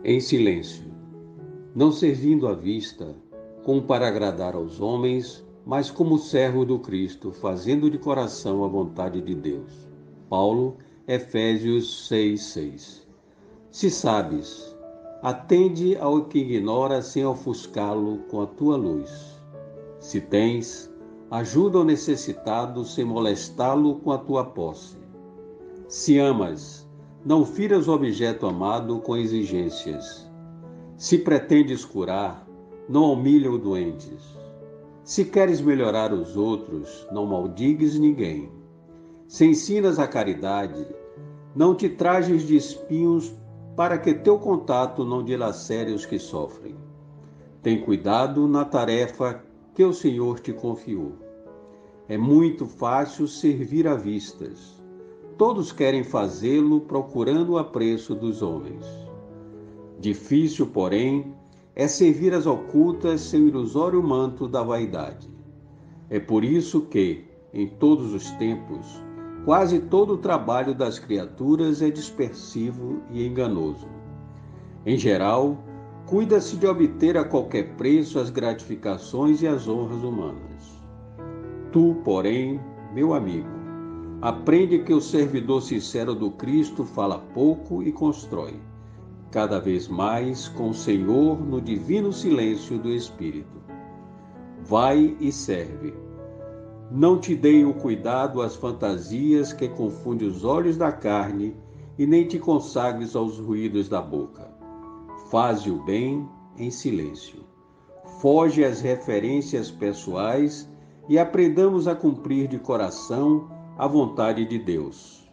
Em silêncio, não servindo à vista, como para agradar aos homens, mas como servo do Cristo, fazendo de coração a vontade de Deus. Paulo, Efésios 6:6. Se sabes, atende ao que ignora sem ofuscá-lo com a tua luz. Se tens, ajuda o necessitado sem molestá-lo com a tua posse. Se amas, não firas o objeto amado com exigências. Se pretendes curar, não humilha o doentes. Se queres melhorar os outros, não maldigues ninguém. Se ensinas a caridade, não te trajes de espinhos para que teu contato não dilacere os que sofrem. Tem cuidado na tarefa que o Senhor te confiou. É muito fácil servir à vistas. Todos querem fazê-lo procurando o apreço dos homens. Difícil, porém, é servir às ocultas sem o ilusório manto da vaidade. É por isso que, em todos os tempos, quase todo o trabalho das criaturas é dispersivo e enganoso. Em geral, cuida-se de obter a qualquer preço as gratificações e as honras humanas. Tu, porém, meu amigo, aprende que o servidor sincero do Cristo fala pouco e constrói, cada vez mais com o Senhor no divino silêncio do Espírito. Vai e serve. Não te deem o cuidado às fantasias que confundem os olhos da carne e nem te consagres aos ruídos da boca. Faze o bem em silêncio. Foge às referências pessoais e aprendamos a cumprir de coração a vontade de Deus.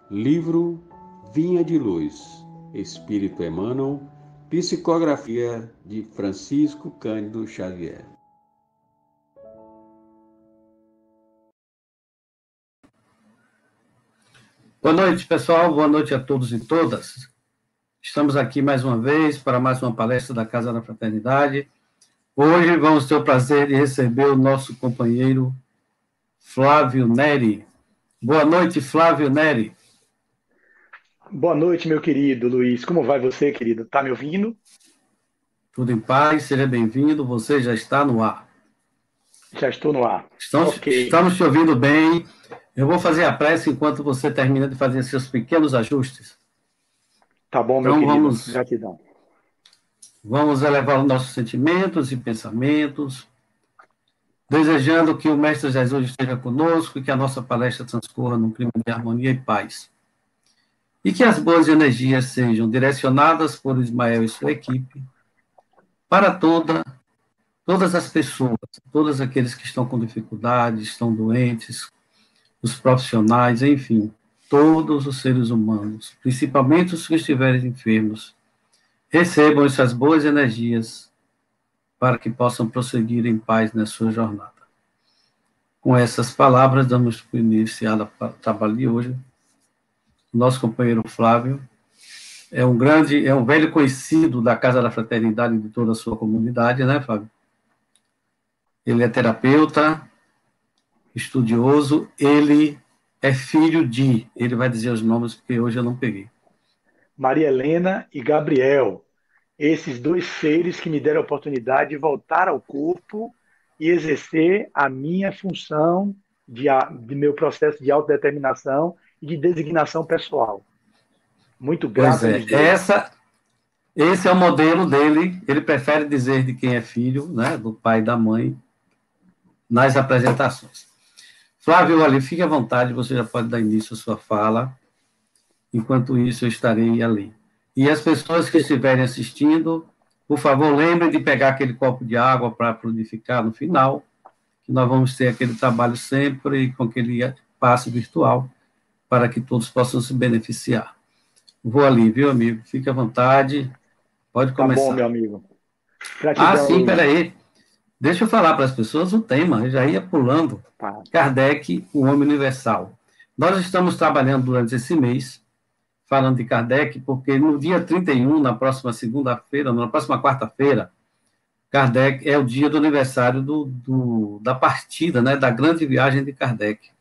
Livro Vinha de Luz, Espírito Emmanuel, psicografia de Francisco Cândido Xavier. Boa noite, pessoal. Boa noite a todos e todas. Estamos aqui mais uma vez para mais uma palestra da Casa da Fraternidade. Hoje vamos ter o prazer de receber o nosso companheiro Flávio Neri. Boa noite, Flávio Neri. Boa noite, meu querido Luiz. Como vai você, querido? Tá me ouvindo? Tudo em paz, seja bem-vindo. Você já está no ar. Já estou no ar. Estamos te ouvindo bem. Eu vou fazer a prece enquanto você termina de fazer seus pequenos ajustes. Tá bom, meu querido. Gratidão. Vamos elevar os nossos sentimentos e pensamentos, desejando que o Mestre Jesus esteja conosco e que a nossa palestra transcorra num clima de harmonia e paz. E que as boas energias sejam direcionadas por Ismael e sua equipe para todas as pessoas, todos aqueles que estão com dificuldades, estão doentes, os profissionais, enfim, todos os seres humanos, principalmente os que estiverem enfermos, recebam essas boas energias para que possam prosseguir em paz na sua jornada. Com essas palavras, damos por iniciado o trabalho de hoje. Nosso companheiro Flávio é um velho conhecido da Casa da Fraternidade de toda a sua comunidade, né, Flávio? Ele é terapeuta, estudioso, ele é filho de... Ele vai dizer os nomes, porque hoje eu não peguei. Maria Helena e Gabriel. Esses dois seres que me deram a oportunidade de voltar ao corpo e exercer a minha função de meu processo de autodeterminação e de designação pessoal. Muito grato. Pois é, esse é o modelo dele. Ele prefere dizer de quem é filho, né, do pai e da mãe, nas apresentações. Flávio, olha, fique à vontade, você já pode dar início à sua fala. Enquanto isso, eu estarei ali. E as pessoas que estiverem assistindo, por favor, lembrem de pegar aquele copo de água para fluidificar no final, que nós vamos ter aquele trabalho sempre com aquele passe virtual, para que todos possam se beneficiar. Vou ali, viu, amigo? Fique à vontade. Pode começar. Tá bom, meu amigo. Gratidão, sim, peraí. Deixa eu falar para as pessoas o tema, eu já ia pulando. Kardec, o homem universal. Nós estamos trabalhando durante esse mês, falando de Kardec, porque no dia 31, na próxima segunda-feira, na próxima quarta-feira, Kardec é o dia do aniversário da partida, né, da grande viagem de Kardec.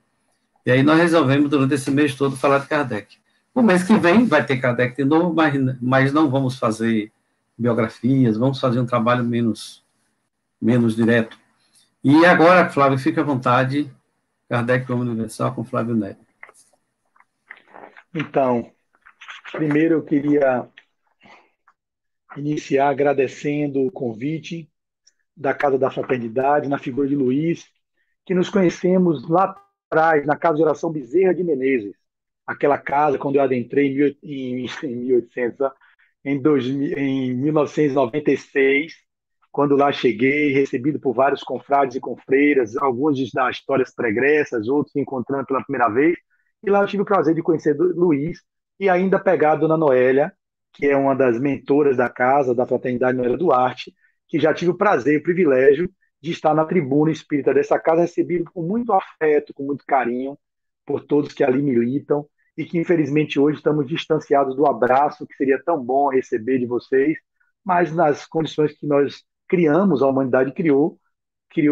E aí nós resolvemos, durante esse mês todo, falar de Kardec. No mês que vem vai ter Kardec de novo, mas não vamos fazer biografias, vamos fazer um trabalho menos direto. E agora, Flávio, fica à vontade, Kardec como Universal com Flávio Neto. Então, primeiro eu queria iniciar agradecendo o convite da Casa da Fraternidade, na figura de Luiz, que nos conhecemos lá atrás, na Casa de Oração Bezerra de Menezes. Aquela casa, quando eu adentrei em 1996, quando lá cheguei, recebido por vários confrades e confreiras, alguns das histórias pregressas, outros encontrando pela primeira vez. E lá eu tive o prazer de conhecer Luiz e ainda pegar a Dona Noélia, que é uma das mentoras da casa, da Fraternidade Noélia Duarte, que já tive o prazer e o privilégio de estar na tribuna espírita dessa casa, recebido com muito afeto, com muito carinho, por todos que ali militam, e que infelizmente hoje estamos distanciados do abraço, que seria tão bom receber de vocês, mas nas condições que nós criamos, a humanidade criou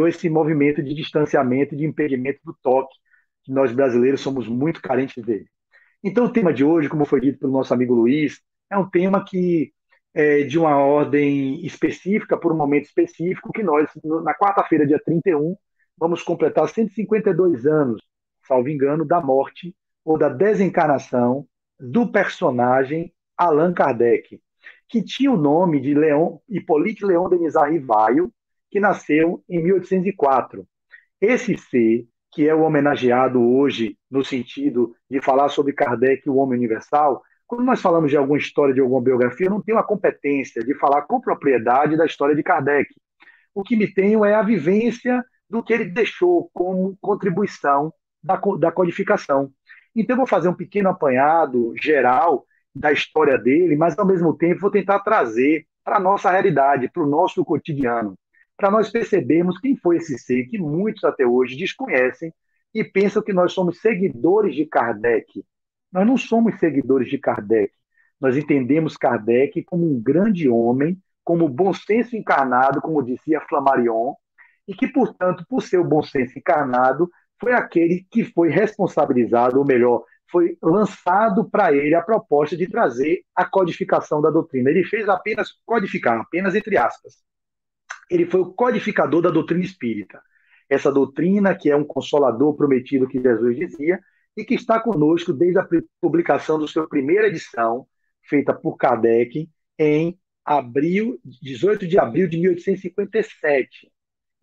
esse movimento de distanciamento, de impedimento do toque, que nós brasileiros somos muito carentes dele. Então, o tema de hoje, como foi dito pelo nosso amigo Luiz, é um tema que é de uma ordem específica, por um momento específico, que nós, na quarta-feira, dia 31, vamos completar 152 anos, salvo engano, da morte ou da desencarnação do personagem Allan Kardec, que tinha o nome de Hippolyte Léon Denisard Rivaio, que nasceu em 1804. Esse ser, que é o homenageado hoje no sentido de falar sobre Kardec, o homem universal, quando nós falamos de alguma história, de alguma biografia, eu não tenho a competência de falar com propriedade da história de Kardec. O que me tenho é a vivência do que ele deixou como contribuição da codificação. Então, eu vou fazer um pequeno apanhado geral da história dele, mas, ao mesmo tempo, vou tentar trazer para a nossa realidade, para o nosso cotidiano, para nós percebermos quem foi esse ser que muitos até hoje desconhecem e pensam que nós somos seguidores de Kardec. Nós não somos seguidores de Kardec. Nós entendemos Kardec como um grande homem, como bom senso encarnado, como dizia Flammarion, e que, portanto, por ser o bom senso encarnado, foi aquele que foi responsabilizado, ou melhor, foi lançado para ele a proposta de trazer a codificação da doutrina. Ele fez apenas codificar, apenas entre aspas. Ele foi o codificador da doutrina espírita. Essa doutrina que é um consolador prometido que Jesus dizia e que está conosco desde a publicação da sua primeira edição, feita por Kardec, em 18 de abril de 1857.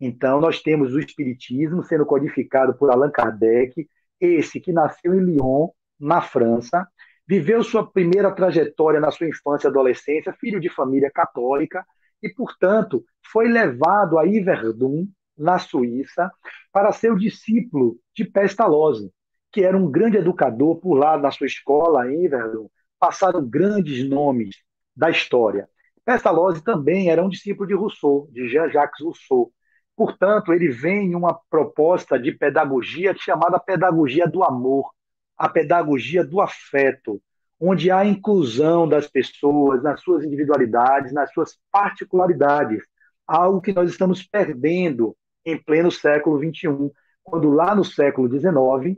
Então, nós temos o Espiritismo sendo codificado por Allan Kardec, esse que nasceu em Lyon, na França, viveu sua primeira trajetória na sua infância e adolescência, filho de família católica, e, portanto, foi levado a Yverdun, na Suíça, para ser o discípulo de Pestalozzi, que era um grande educador por lá na sua escola, em Yverdun. Passaram grandes nomes da história. Pestalozzi também era um discípulo de Rousseau, de Jean-Jacques Rousseau. Portanto, ele vem em uma proposta de pedagogia chamada pedagogia do amor, a pedagogia do afeto, onde há inclusão das pessoas nas suas individualidades, nas suas particularidades, algo que nós estamos perdendo em pleno século XXI, quando lá no século XIX,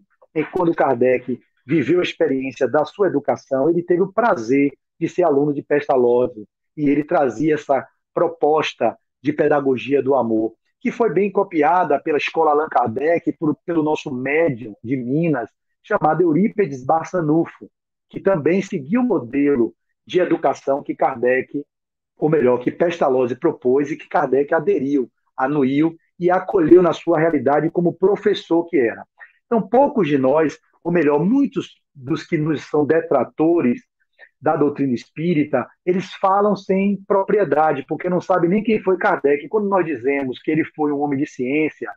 quando Kardec viveu a experiência da sua educação, ele teve o prazer de ser aluno de Pestalozzi, e ele trazia essa proposta de pedagogia do amor, que foi bem copiada pela Escola Allan Kardec, pelo nosso médium de Minas, chamado Eurípedes Barçanufo, que também seguiu o modelo de educação que Kardec, ou melhor, que Pestalozzi propôs e que Kardec aderiu, anuiu e acolheu na sua realidade como professor que era. Então, poucos de nós, ou melhor, muitos dos que nos são detratores da doutrina espírita, eles falam sem propriedade, porque não sabem nem quem foi Kardec. E quando nós dizemos que ele foi um homem de ciência,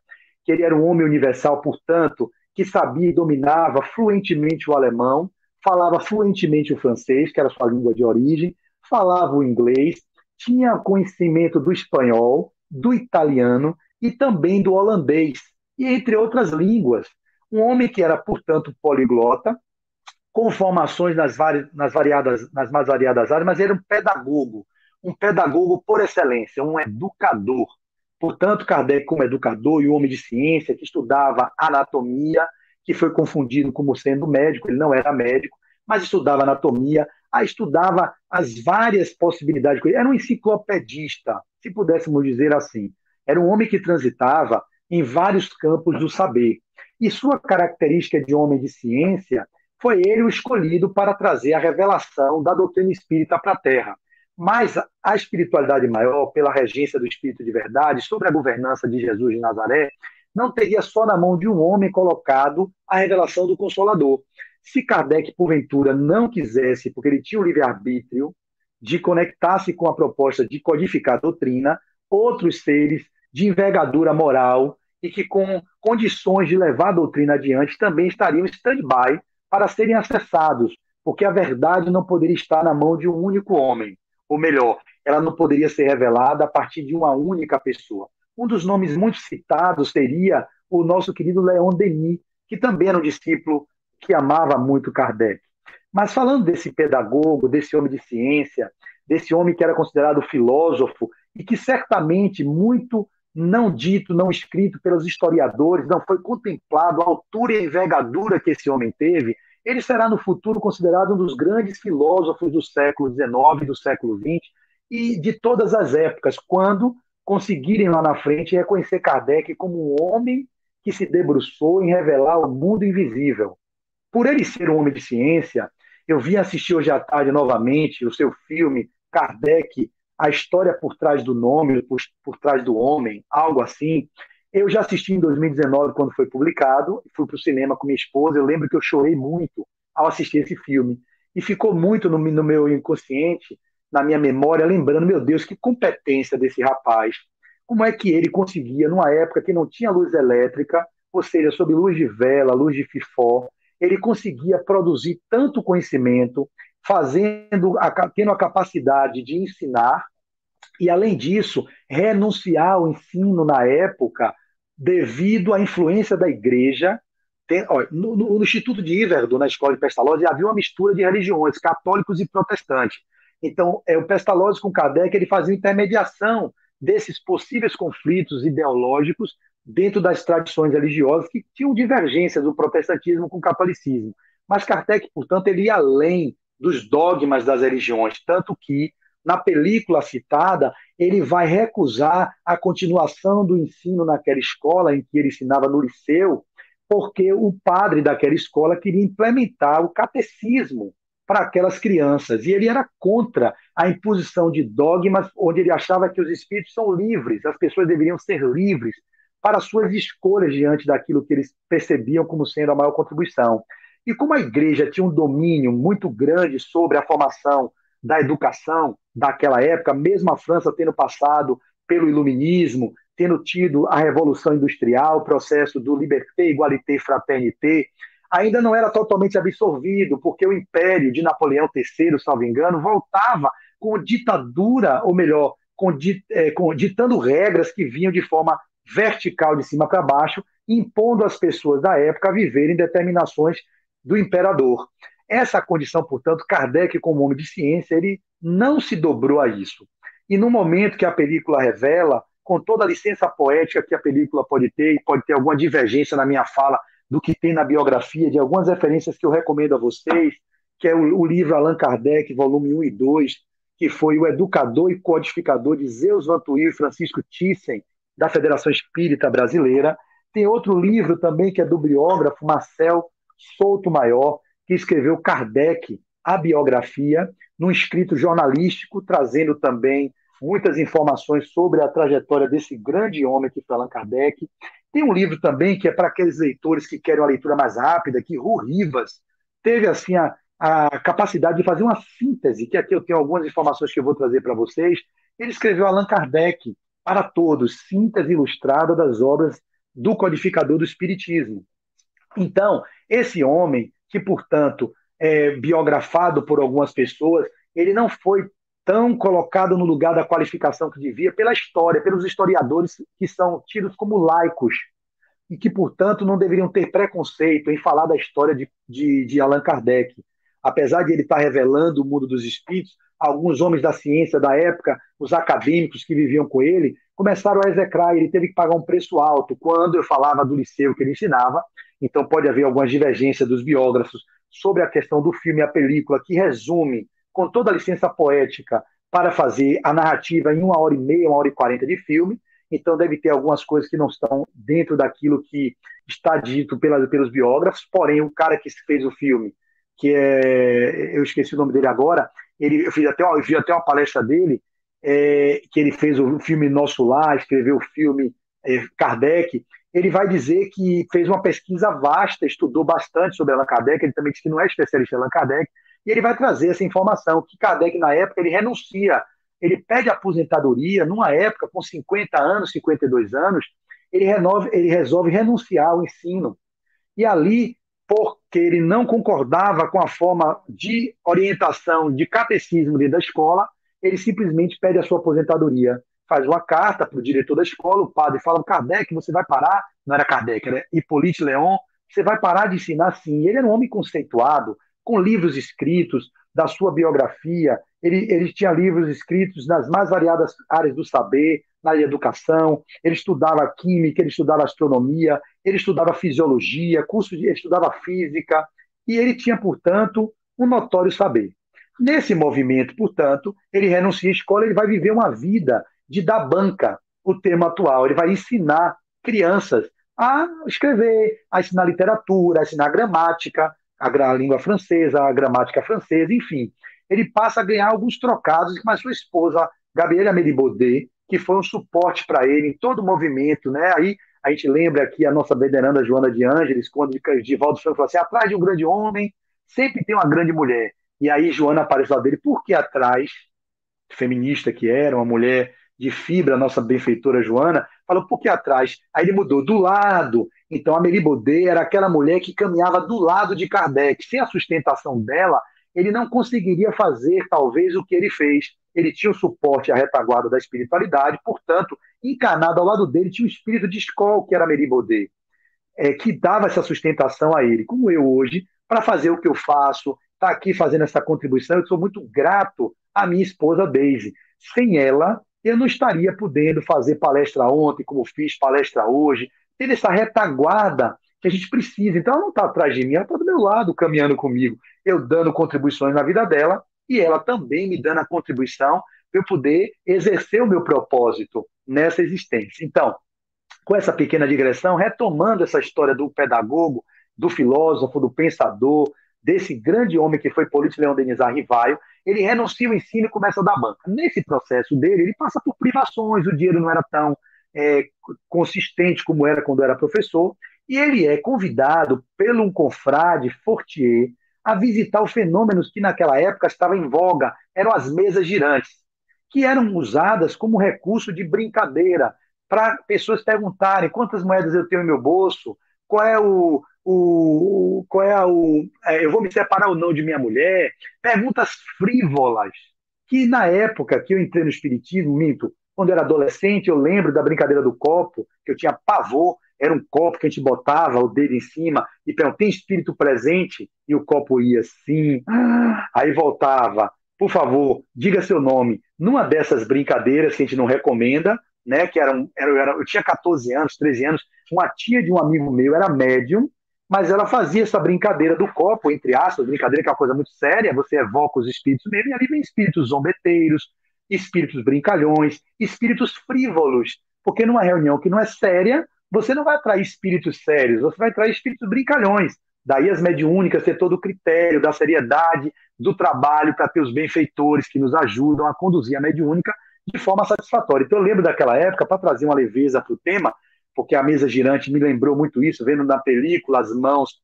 que ele era um homem universal, portanto, que sabia e dominava fluentemente o alemão, falava fluentemente o francês, que era a sua língua de origem, falava o inglês, tinha conhecimento do espanhol, do italiano e também do holandês, e entre outras línguas. Um homem que era, portanto, poliglota, com formações nas mais variadas áreas, mas era um pedagogo por excelência, um educador. Portanto, Kardec, como educador e um homem de ciência, que estudava anatomia, que foi confundido como sendo médico, ele não era médico, mas estudava anatomia, estudava as várias possibilidades. Era um enciclopedista, se pudéssemos dizer assim. Era um homem que transitava em vários campos do saber. E sua característica de homem de ciência foi ele o escolhido para trazer a revelação da doutrina espírita para a Terra. Mas a espiritualidade maior, pela regência do Espírito de Verdade, sobre a governança de Jesus de Nazaré, não teria só na mão de um homem colocado a revelação do Consolador. Se Kardec, porventura, não quisesse, porque ele tinha o livre-arbítrio de conectar-se com a proposta de codificar a doutrina, outros seres de envergadura moral e que com condições de levar a doutrina adiante também estariam em stand-by para serem acessados, porque a verdade não poderia estar na mão de um único homem. Ou melhor, ela não poderia ser revelada a partir de uma única pessoa. Um dos nomes muito citados seria o nosso querido Leon Denis, que também era um discípulo que amava muito Kardec. Mas falando desse pedagogo, desse homem de ciência, desse homem que era considerado filósofo e que certamente muito não dito, não escrito pelos historiadores, não foi contemplado a altura e a envergadura que esse homem teve, ele será no futuro considerado um dos grandes filósofos do século XIX, do século XX e de todas as épocas, quando conseguirem lá na frente reconhecer Kardec como um homem que se debruçou em revelar o mundo invisível. Por ele ser um homem de ciência, eu vim assistir hoje à tarde novamente o seu filme Kardec, a história por trás do nome, por trás do homem, algo assim. Eu já assisti em 2019, quando foi publicado, fui para o cinema com minha esposa, eu lembro que eu chorei muito ao assistir esse filme. E ficou muito no meu inconsciente, na minha memória, lembrando, meu Deus, que competência desse rapaz. Como é que ele conseguia, numa época que não tinha luz elétrica, ou seja, sob luz de vela, luz de fifó, ele conseguia produzir tanto conhecimento, tendo a capacidade de ensinar, e, além disso, renunciar ao ensino na época devido à influência da igreja. No Instituto de Yverdon, na escola de Pestalozzi, havia uma mistura de religiões, católicos e protestantes. Então, o Pestalozzi com Kardec, ele fazia intermediação desses possíveis conflitos ideológicos dentro das tradições religiosas que tinham divergências do protestantismo com o catolicismo. Mas Kardec, portanto, ele ia além dos dogmas das religiões, tanto que, na película citada, ele vai recusar a continuação do ensino naquela escola em que ele ensinava no liceu, porque o padre daquela escola queria implementar o catecismo para aquelas crianças. E ele era contra a imposição de dogmas, onde ele achava que os espíritos são livres, as pessoas deveriam ser livres para suas escolhas diante daquilo que eles percebiam como sendo a maior contribuição. E como a igreja tinha um domínio muito grande sobre a formação da educação daquela época, mesmo a França tendo passado pelo iluminismo, tendo tido a Revolução Industrial, o processo do liberté, égalité, fraternité, ainda não era totalmente absorvido, porque o Império de Napoleão III, salvo engano, voltava com ditadura, ou melhor, ditando regras que vinham de forma vertical, de cima para baixo, impondo às pessoas da época a viverem determinações do imperador. Essa condição, portanto, Kardec, como homem de ciência, ele não se dobrou a isso. E no momento que a película revela, com toda a licença poética que a película pode ter, e pode ter alguma divergência na minha fala do que tem na biografia, de algumas referências que eu recomendo a vocês, que é o livro Allan Kardec, volume 1 e 2, que foi o educador e codificador de Zeus Van Tuyl e Francisco Thyssen, da Federação Espírita Brasileira. Tem outro livro também, que é do biógrafo Marcel Souto Maior, que escreveu Kardec, a biografia, num escrito jornalístico, trazendo também muitas informações sobre a trajetória desse grande homem que foi Allan Kardec. Tem um livro também que é para aqueles leitores que querem uma leitura mais rápida, que Ru Rivas teve assim a capacidade de fazer uma síntese, que aqui eu tenho algumas informações que eu vou trazer para vocês. Ele escreveu Allan Kardec para todos, síntese ilustrada das obras do codificador do Espiritismo. Então, esse homem, que, portanto, é biografado por algumas pessoas, ele não foi tão colocado no lugar da qualificação que devia pela história, pelos historiadores que são tidos como laicos e que, portanto, não deveriam ter preconceito em falar da história de Allan Kardec. Apesar de ele estar revelando o mundo dos espíritos, alguns homens da ciência da época, os acadêmicos que viviam com ele, começaram a execrar, ele teve que pagar um preço alto. Quando eu falava do liceu que ele ensinava, então pode haver algumas divergências dos biógrafos sobre a questão do filme e a película, que resume, com toda a licença poética, para fazer a narrativa em 1h30, 1h40 de filme. Então deve ter algumas coisas que não estão dentro daquilo que está dito pelos biógrafos, porém o cara que fez o filme, que é, eu esqueci o nome dele agora, eu vi até uma palestra dele, que ele fez o filme Nosso Lar, escreveu o filme Kardec. Ele vai dizer que fez uma pesquisa vasta, estudou bastante sobre Allan Kardec, ele também disse que não é especialista em Allan Kardec, e ele vai trazer essa informação, que Kardec, na época, ele renuncia, ele pede aposentadoria, numa época, com 50 anos, 52 anos, ele resolve renunciar ao ensino. E ali, porque ele não concordava com a forma de orientação de catecismo dentro da escola, ele simplesmente pede a sua aposentadoria. Faz uma carta para o diretor da escola, o padre fala: Kardec, você vai parar? Não era Kardec, era Hippolyte Léon, você vai parar de ensinar sim. Ele era um homem conceituado, com livros escritos da sua biografia, ele tinha livros escritos nas mais variadas áreas do saber, na educação, ele estudava química, ele estudava astronomia, ele estudava fisiologia, ele estudava física, e ele tinha, portanto, um notório saber. Nesse movimento, portanto, ele renuncia à escola, ele vai viver uma vida de dar banca, o termo atual, ele vai ensinar crianças a escrever, a ensinar literatura, a ensinar gramática, a língua francesa, a gramática francesa, enfim. Ele passa a ganhar alguns trocados com a sua esposa, Gabrielle Amélie Baudet, que foi um suporte para ele em todo o movimento, né? Aí a gente lembra aqui a nossa veneranda Joana de Ângeles, quando Divaldo Franco falou assim: atrás de um grande homem sempre tem uma grande mulher. E aí Joana aparece lá dele, porque atrás, feminista que era, uma mulher de fibra, a nossa benfeitora Joana, falou: por que atrás? Aí ele mudou, do lado. Então a Amélie Baudet era aquela mulher que caminhava do lado de Kardec. Sem a sustentação dela, ele não conseguiria fazer, talvez, o que ele fez. Ele tinha o suporte e a retaguarda da espiritualidade, portanto, encarnado ao lado dele tinha o espírito de escola, que era Amélie Baudet, que dava essa sustentação a ele, como eu hoje, para fazer o que eu faço, estar aqui fazendo essa contribuição. Eu sou muito grato à minha esposa Daisy. Sem ela, eu não estaria podendo fazer palestra ontem, como fiz palestra hoje, ter essa retaguarda que a gente precisa. Então, ela não está atrás de mim, ela está do meu lado, caminhando comigo, eu dando contribuições na vida dela, e ela também me dando a contribuição para eu poder exercer o meu propósito nessa existência. Então, com essa pequena digressão, retomando essa história do pedagogo, do filósofo, do pensador, desse grande homem que foi Hippolyte Léon Denis Rivaio, ele renuncia ao ensino e começa a dar banca. Nesse processo dele, ele passa por privações, o dinheiro não era tão consistente como era quando era professor, e ele é convidado pelo um confrade Fortier a visitar os fenômenos que naquela época estavam em voga, eram as mesas girantes, que eram usadas como recurso de brincadeira, para pessoas perguntarem quantas moedas eu tenho no meu bolso, qual é eu vou me separar ou não de minha mulher, perguntas frívolas, que na época que eu entrei no espiritismo, minto, quando eu era adolescente, eu lembro da brincadeira do copo, que eu tinha pavor, era um copo que a gente botava o dedo em cima e perguntava: tem espírito presente? E o copo ia assim, aí voltava: por favor, diga seu nome. Numa dessas brincadeiras que a gente não recomenda, né, que eu tinha 14 anos, 13 anos, uma tia de um amigo meu era médium, mas ela fazia essa brincadeira do copo, entre aspas, brincadeira que é uma coisa muito séria, você evoca os espíritos mesmo, e ali vem espíritos zombeteiros, espíritos brincalhões, espíritos frívolos, porque numa reunião que não é séria, você não vai atrair espíritos sérios, você vai atrair espíritos brincalhões. Daí as mediúnicas ter todo o critério da seriedade do trabalho para ter os benfeitores que nos ajudam a conduzir a mediúnica de forma satisfatória. Então eu lembro daquela época, para trazer uma leveza para o tema, porque a mesa girante me lembrou muito isso, vendo na película as mãos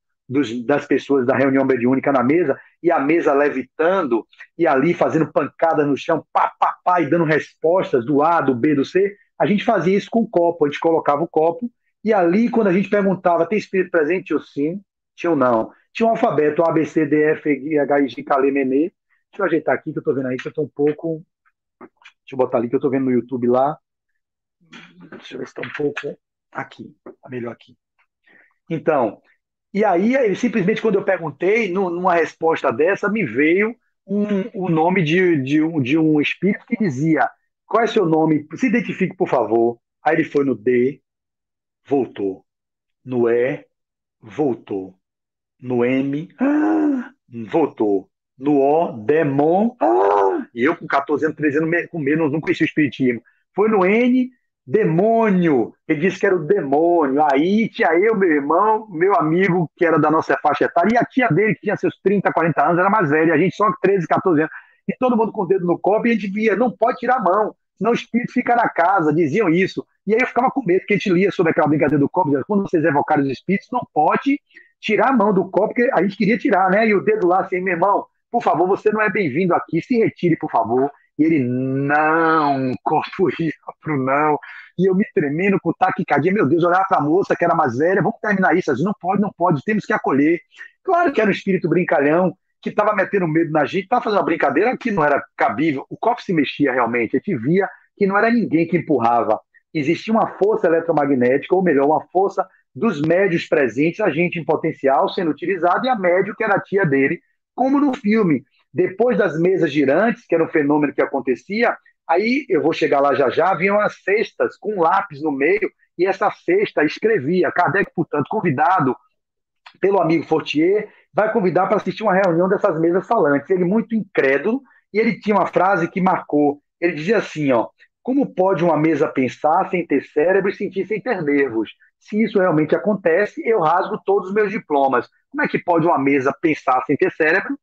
das pessoas da reunião mediúnica na mesa, e a mesa levitando, e ali fazendo pancadas no chão, pá, pá, pá, e dando respostas do A, do B, do C. A gente fazia isso com o copo, a gente colocava o copo, e ali, quando a gente perguntava: tem espírito presente? Tinha o sim, tinha o não. Tinha um alfabeto: A, B, C, D, F, G, H, I, J, K, L, M, N. Deixa eu ajeitar aqui, que eu estou vendo aí, que eu estou um pouco... Deixa eu botar ali, que eu estou vendo no YouTube lá. Deixa eu ver se está um pouco aqui. Está melhor aqui. Então, e aí, ele simplesmente, quando eu perguntei, numa resposta dessa, me veio o nome de um espírito que dizia: qual é seu nome? Se identifique, por favor. Aí ele foi no D, voltou. No E, voltou. No M, voltou. No O, demon, e eu com 14 anos, 13 anos, com medo, não conhecia o espiritismo. Foi no N, demônio. Ele disse que era o demônio. Aí tinha eu, meu irmão, meu amigo, que era da nossa faixa etária, e a tia dele, que tinha seus 30, 40 anos, era mais velha, a gente só 13, 14 anos. E todo mundo com o dedo no copo, e a gente via, não pode tirar a mão, senão o espírito fica na casa, diziam isso. E aí eu ficava com medo, porque a gente lia sobre aquela brincadeira do copo, dizia, quando vocês evocarem os espíritos, não pode tirar a mão do copo, porque a gente queria tirar, né? E o dedo lá assim, meu irmão, por favor, você não é bem-vindo aqui, se retire, por favor. E ele, não, corpo ia pro não. E eu me tremendo com taquicardia, meu Deus, olhar para a moça que era mais velha, vamos terminar isso. Não pode, não pode, temos que acolher. Claro que era um espírito brincalhão, que estava metendo medo na gente, estava fazendo uma brincadeira que não era cabível. O copo se mexia realmente, a gente via que não era ninguém que empurrava. Existia uma força eletromagnética, ou melhor, uma força dos médios presentes, a gente em potencial sendo utilizado, e a médio, que era a tia dele, como no filme. Depois das mesas girantes, que era um fenômeno que acontecia, aí eu vou chegar lá já já, vinham as cestas com um lápis no meio, e essa cesta escrevia. Kardec, portanto, convidado pelo amigo Fortier, vai convidar para assistir uma reunião dessas mesas falantes. Ele muito incrédulo, e ele tinha uma frase que marcou. Ele dizia assim, ó, como pode uma mesa pensar sem ter cérebro e sentir sem ter nervos? Se isso realmente acontece, eu rasgo todos os meus diplomas. Como é que pode uma mesa pensar sem ter cérebro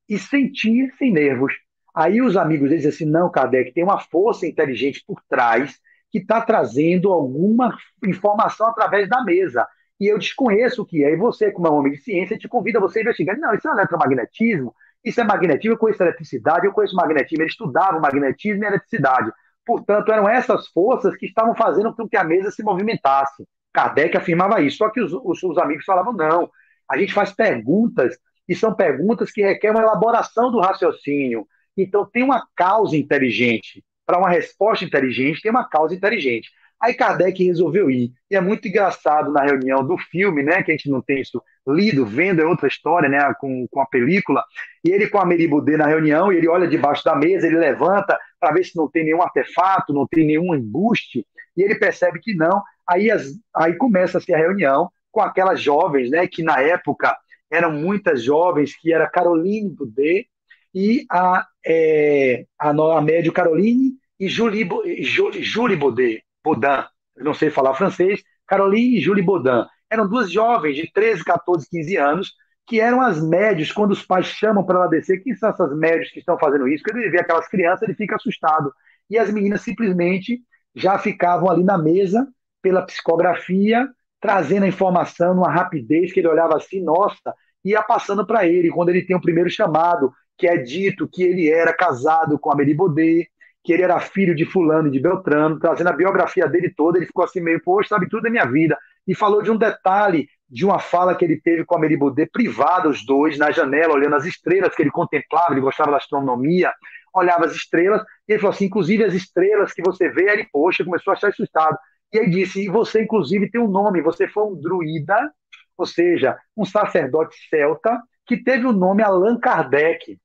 e sentir sem nervos? Aí os amigos dizem assim, não, Kardec, tem uma força inteligente por trás que está trazendo alguma informação através da mesa. E eu desconheço o que é. E você, como é um homem de ciência, te convida você a investigar. Não, isso é eletromagnetismo, isso é magnetismo, eu conheço eletricidade, eu conheço magnetismo. Ele estudava magnetismo e eletricidade. Portanto, eram essas forças que estavam fazendo com que a mesa se movimentasse. Kardec afirmava isso, só que os amigos falavam, não, a gente faz perguntas, e são perguntas que requerem uma elaboração do raciocínio. Então, tem uma causa inteligente. Para uma resposta inteligente, tem uma causa inteligente. Aí Kardec resolveu ir. E é muito engraçado na reunião do filme, né, que a gente não tem isso lido, vendo, é outra história, né, com a película. E ele com a Amélie Baudet na reunião, e ele olha debaixo da mesa, ele levanta para ver se não tem nenhum artefato, não tem nenhum embuste, e ele percebe que não. Aí começa-se a reunião com aquelas jovens, né, que na época eram muitas jovens, que era Caroline Baudet e a médio Caroline e Julie Baudet, Baudin, não sei falar francês, Caroline e Julie Baudin. Eram duas jovens de 13, 14, 15 anos, que eram as médias, quando os pais chamam para ela descer, quem são essas médias que estão fazendo isso? Quando ele vê aquelas crianças, ele fica assustado. E as meninas simplesmente já ficavam ali na mesa, pela psicografia, trazendo a informação numa rapidez que ele olhava assim, nossa, ia passando para ele. Quando ele tem o primeiro chamado, que é dito que ele era casado com a Amélie Baudet, que ele era filho de fulano e de Beltrano, trazendo a biografia dele toda, ele ficou assim meio, poxa, sabe tudo da minha vida. E falou de um detalhe, de uma fala que ele teve com a Amélie Baudet, privada os dois, na janela, olhando as estrelas que ele contemplava, ele gostava da astronomia, olhava as estrelas, e ele falou assim, inclusive as estrelas que você vê, aí ele, poxa, começou a achar assustado. E aí disse, e você inclusive tem um nome, você foi um druida, ou seja, um sacerdote celta, que teve o nome Allan Kardec.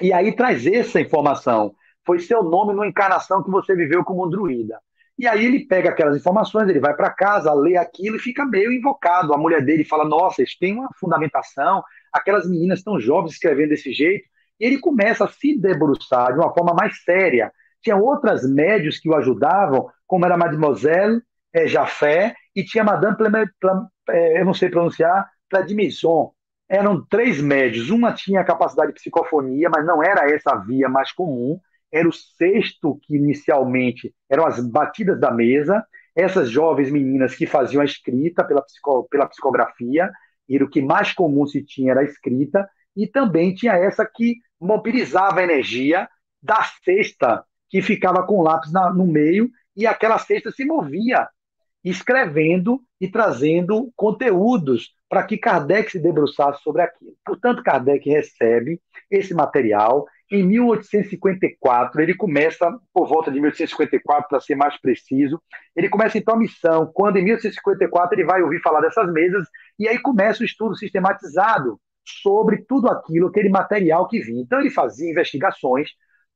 E aí traz essa informação. Foi seu nome numa encarnação que você viveu como um druida. E aí ele pega aquelas informações, ele vai para casa, lê aquilo e fica meio invocado. A mulher dele fala, nossa, isso tem uma fundamentação, aquelas meninas tão jovens escrevendo desse jeito. E ele começa a se debruçar de uma forma mais séria. Tinha outras médios que o ajudavam, como era Mademoiselle Jaffé, e tinha Madame, eu não sei pronunciar, Pladimison. Eram três médios. Uma tinha capacidade de psicofonia, mas não era essa a via mais comum. Era o sexto que inicialmente eram as batidas da mesa. Essas jovens meninas que faziam a escrita pela psicografia, e o que mais comum se tinha era a escrita, e também tinha essa que mobilizava a energia da cesta, que ficava com o lápis no meio, e aquela cesta se movia, escrevendo e trazendo conteúdos para que Kardec se debruçasse sobre aquilo. Portanto, Kardec recebe esse material. Em 1854, ele começa, por volta de 1854, para ser mais preciso, ele começa então a missão, quando em 1854 ele vai ouvir falar dessas mesas, e aí começa o estudo sistematizado sobre tudo aquilo, aquele material que vinha. Então ele fazia investigações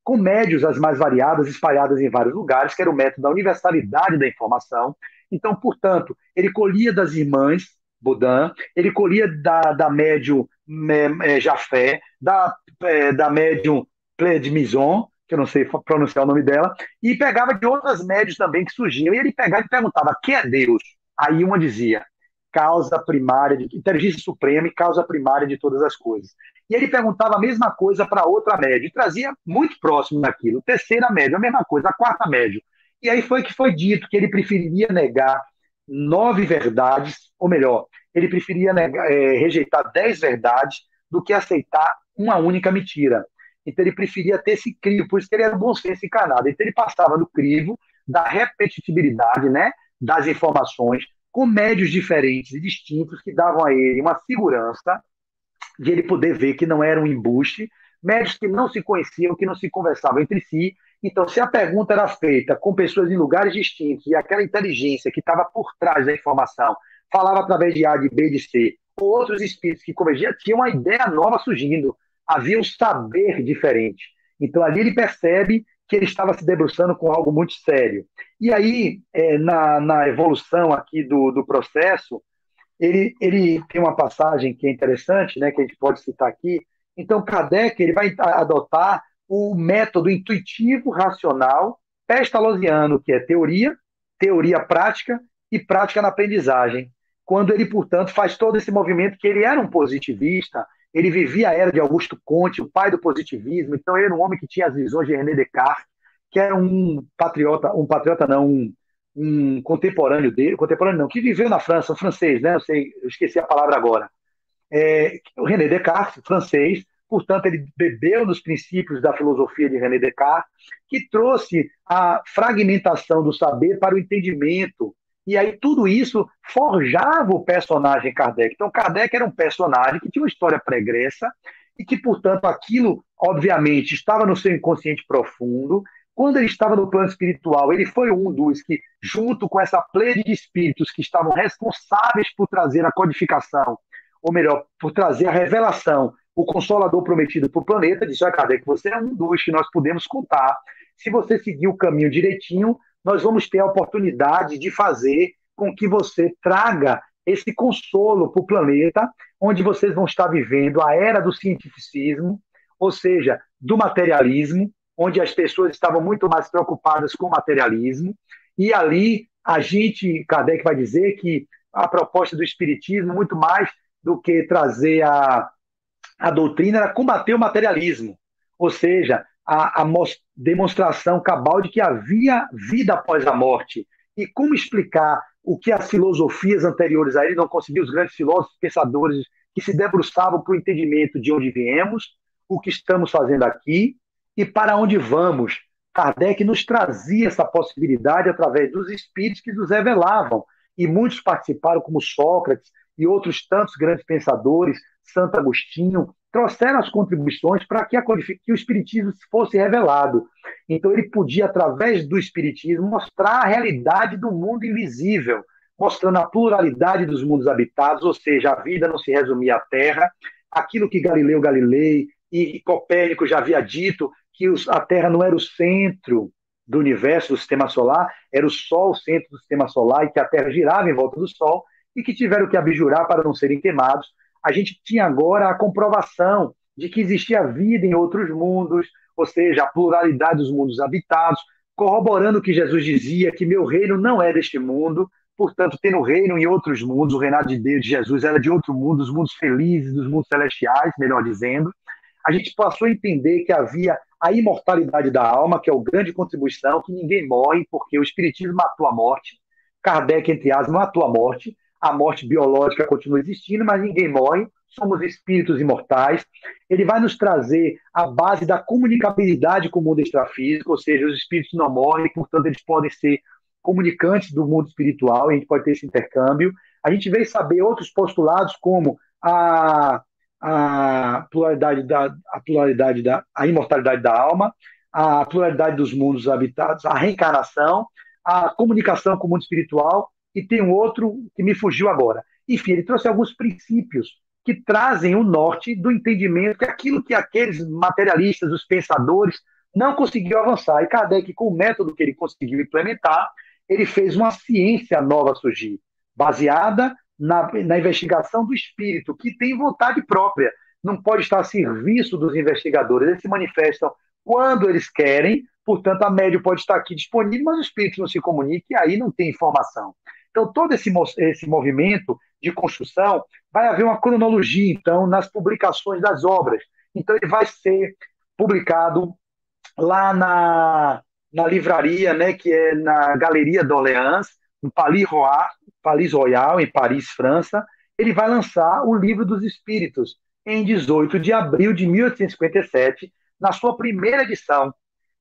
com médios as mais variadas, espalhadas em vários lugares, que era o método da universalidade da informação. Então, portanto, ele colhia das irmãs Bodan, ele colhia da médium Jafé, da médium Pledmison, que eu não sei pronunciar o nome dela, e pegava de outras médios também que surgiam, e ele pegava e perguntava, quem é Deus? Aí uma dizia, causa primária, inteligência suprema e causa primária de todas as coisas. E ele perguntava a mesma coisa para outra média, e trazia muito próximo daquilo. Terceira média, a mesma coisa, a quarta média. E aí foi que foi dito que ele preferiria negar 9 verdades, ou melhor, ele preferia rejeitar 10 verdades do que aceitar uma única mentira. Então ele preferia ter esse crivo, por isso que ele era bom senso encarnado. Então ele passava no crivo da repetitividade, né, das informações, com médios diferentes e distintos que davam a ele uma segurança de ele poder ver que não era um embuste, médios que não se conheciam, que não se conversavam entre si. Então, se a pergunta era feita com pessoas em lugares distintos e aquela inteligência que estava por trás da informação falava através de A, de B, de C, ou outros espíritos que convergiam, tinha uma ideia nova surgindo, havia um saber diferente. Então, ali ele percebe que ele estava se debruçando com algo muito sério. E aí, na evolução aqui do processo, ele tem uma passagem que é interessante, né, que a gente pode citar aqui. Então, Kardec ele vai adotar o método intuitivo racional pestalozziano, que é teoria prática e prática na aprendizagem. Quando ele, portanto, faz todo esse movimento, que ele era um positivista, ele vivia a era de Augusto Comte, o pai do positivismo, então ele era um homem que tinha as visões de René Descartes, que era um contemporâneo dele, que viveu na França, um francês, né? Eu esqueci a palavra agora. O René Descartes, francês, portanto, ele bebeu nos princípios da filosofia de René Descartes, que trouxe a fragmentação do saber para o entendimento. E aí tudo isso forjava o personagem Kardec. Então, Kardec era um personagem que tinha uma história pregressa e que, portanto, aquilo, obviamente, estava no seu inconsciente profundo. Quando ele estava no plano espiritual, ele foi um dos que, junto com essa pleia de espíritos que estavam responsáveis por trazer a codificação, ou melhor, por trazer a revelação, o Consolador prometido para o planeta, disse, olha, Kardec, você é um dos que nós podemos contar. Se você seguir o caminho direitinho, nós vamos ter a oportunidade de fazer com que você traga esse consolo para o planeta, onde vocês vão estar vivendo a era do cientificismo, ou seja, do materialismo, onde as pessoas estavam muito mais preocupadas com o materialismo, e ali Kardec vai dizer que a proposta do espiritismo, muito mais do que trazer a doutrina, era combater o materialismo, ou seja, a demonstração cabal de que havia vida após a morte. E como explicar o que as filosofias anteriores a ele não conseguiam, os grandes filósofos, pensadores que se debruçavam para o entendimento de onde viemos, o que estamos fazendo aqui e para onde vamos. Kardec nos trazia essa possibilidade através dos espíritos que nos revelavam, e muitos participaram, como Sócrates e outros tantos grandes pensadores, Santo Agostinho, trouxeram as contribuições para que o espiritismo fosse revelado. Então ele podia, através do espiritismo, mostrar a realidade do mundo invisível, mostrando a pluralidade dos mundos habitados, ou seja, a vida não se resumia à Terra, aquilo que Galileu Galilei e Copérnico já havia dito, que a Terra não era o centro do universo, do sistema solar, era o Sol o centro do sistema solar, e que a Terra girava em volta do Sol, e que tiveram que abjurar para não serem queimados. A gente tinha agora a comprovação de que existia vida em outros mundos, ou seja, a pluralidade dos mundos habitados, corroborando o que Jesus dizia, que meu reino não é deste mundo, portanto, tendo reino em outros mundos, o reinado de Deus, de Jesus, era de outro mundo, dos mundos felizes, dos mundos celestiais, melhor dizendo. A gente passou a entender que havia a imortalidade da alma, que é a grande contribuição, que ninguém morre, porque o espiritismo matou a morte. Kardec, entre aspas, matou a morte biológica continua existindo, mas ninguém morre, somos espíritos imortais. Ele vai nos trazer a base da comunicabilidade com o mundo extrafísico, ou seja, os espíritos não morrem, portanto, eles podem ser comunicantes do mundo espiritual, e a gente pode ter esse intercâmbio. A gente veio saber outros postulados, como a imortalidade da alma, a pluralidade dos mundos habitados, a reencarnação, a comunicação com o mundo espiritual, e tem um outro que me fugiu agora. Enfim, ele trouxe alguns princípios que trazem o norte do entendimento que aquilo que aqueles materialistas, os pensadores, não conseguiu avançar. E Kardec, com o método que ele conseguiu implementar, ele fez uma ciência nova surgir, baseada na investigação do espírito, que tem vontade própria, não pode estar a serviço dos investigadores. Eles se manifestam quando eles querem, portanto, a médium pode estar aqui disponível, mas o espírito não se comunica e aí não tem informação. Então, todo esse movimento de construção, vai haver uma cronologia, então, nas publicações das obras. Então, ele vai ser publicado lá na livraria, né, que é na Galeria d'Orléans, no Palais Royal, em Paris, França. Ele vai lançar o Livro dos Espíritos, em 18 de abril de 1857, na sua primeira edição,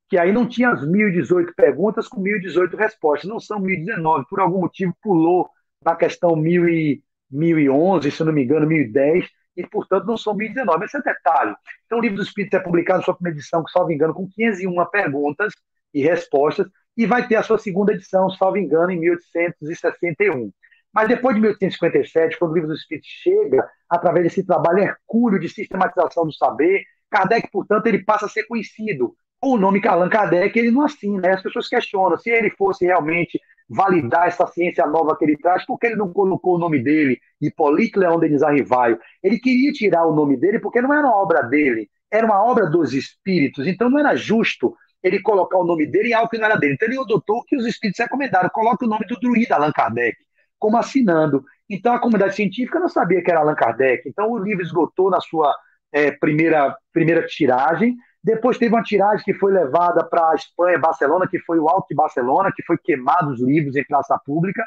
que aí não tinha as 1018 perguntas com 1018 respostas, não são 1019, por algum motivo pulou na questão 1011, se eu não me engano, 1010, e, portanto, não são 1019. Esse é detalhe. Então, o Livro dos Espíritos é publicado na sua primeira edição, salvo engano, com 501 perguntas e respostas, e vai ter a sua segunda edição, salvo engano, em 1861. Mas depois de 1857, quando o Livro dos Espíritos chega, através desse trabalho hercúleo de sistematização do saber, Kardec, portanto, ele passa a ser conhecido. O nome Allan Kardec, ele não assina, né? As pessoas questionam se ele fosse realmente validar essa ciência nova que ele traz, por que ele não colocou o nome dele, Hipólito Leão Denis Arrivaio? Ele queria tirar o nome dele porque não era uma obra dele, era uma obra dos espíritos, então não era justo ele colocar o nome dele em algo que não era dele. Então ele adotou o que os espíritos recomendaram, coloca o nome do druida Allan Kardec, como assinando. Então a comunidade científica não sabia que era Allan Kardec, então o livro esgotou na sua primeira tiragem. Depois teve uma tiragem que foi levada para a Espanha, Barcelona, que foi o Alto de Barcelona, que foi queimado os livros em praça pública.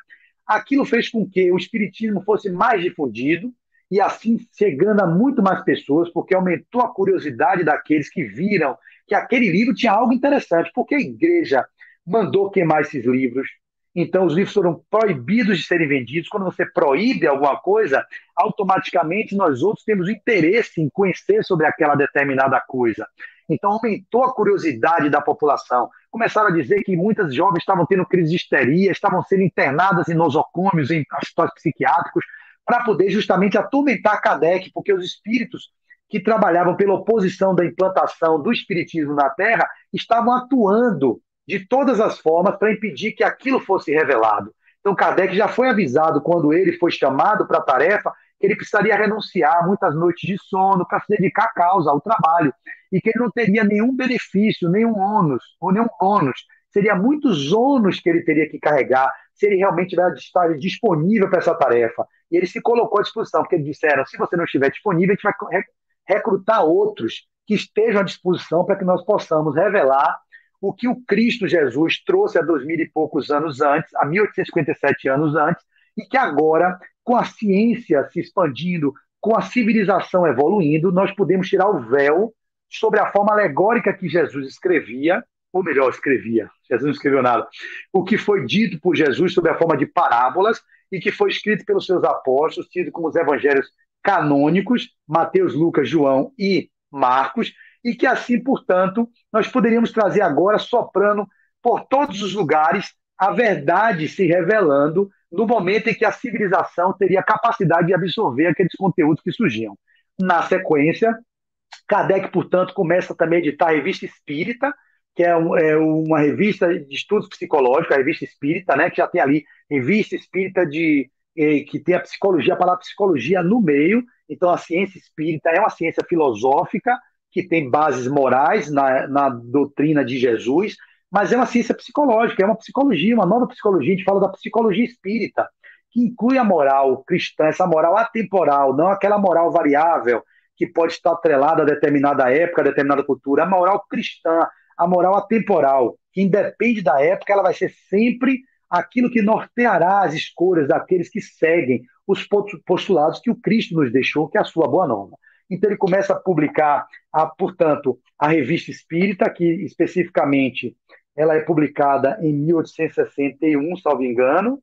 Aquilo fez com que o espiritismo fosse mais difundido e assim chegando a muito mais pessoas, porque aumentou a curiosidade daqueles que viram que aquele livro tinha algo interessante, porque a igreja mandou queimar esses livros. Então, os livros foram proibidos de serem vendidos. Quando você proíbe alguma coisa, automaticamente nós outros temos interesse em conhecer sobre aquela determinada coisa. Então, aumentou a curiosidade da população. Começaram a dizer que muitas jovens estavam tendo crise de histeria, estavam sendo internadas em nosocômios, em hospitais psiquiátricos, para poder justamente atormentar Kardec, porque os espíritos que trabalhavam pela oposição da implantação do espiritismo na Terra estavam atuando de todas as formas para impedir que aquilo fosse revelado. Então, Kardec já foi avisado, quando ele foi chamado para a tarefa, que ele precisaria renunciar a muitas noites de sono para se dedicar à causa, ao trabalho, e que ele não teria nenhum benefício, nenhum ônus, ou nenhum bônus. Seria muitos ônus que ele teria que carregar se ele realmente estar disponível para essa tarefa. E ele se colocou à disposição, porque eles disseram, se você não estiver disponível, a gente vai recrutar outros que estejam à disposição para que nós possamos revelar o que o Cristo Jesus trouxe há 2000 e poucos anos antes, há 1857 anos antes, e que agora, com a ciência se expandindo, com a civilização evoluindo, nós podemos tirar o véu sobre a forma alegórica que Jesus escrevia, ou melhor, escrevia, Jesus não escreveu nada, o que foi dito por Jesus sob a forma de parábolas e que foi escrito pelos seus apóstolos, tido como os evangelhos canônicos, Mateus, Lucas, João e Marcos, e que assim, portanto, nós poderíamos trazer agora, soprando por todos os lugares, a verdade se revelando no momento em que a civilização teria a capacidade de absorver aqueles conteúdos que surgiam. Na sequência, Kardec, portanto, começa também a editar a Revista Espírita, que é uma revista de estudos psicológicos, a Revista Espírita, né, que já tem ali Revista Espírita que tem a psicologia, a palavra psicologia no meio. Então, a ciência espírita é uma ciência filosófica que tem bases morais na doutrina de Jesus, mas é uma ciência psicológica, é uma psicologia, uma nova psicologia. A gente fala da psicologia espírita, que inclui a moral cristã, essa moral atemporal, não aquela moral variável que pode estar atrelada a determinada época, a determinada cultura. A moral cristã, a moral atemporal, que independe da época, ela vai ser sempre aquilo que norteará as escolhas daqueles que seguem os postulados que o Cristo nos deixou, que é a sua boa nova. Então ele começa a publicar, portanto, a Revista Espírita, que especificamente ela é publicada em 1861, salvo engano.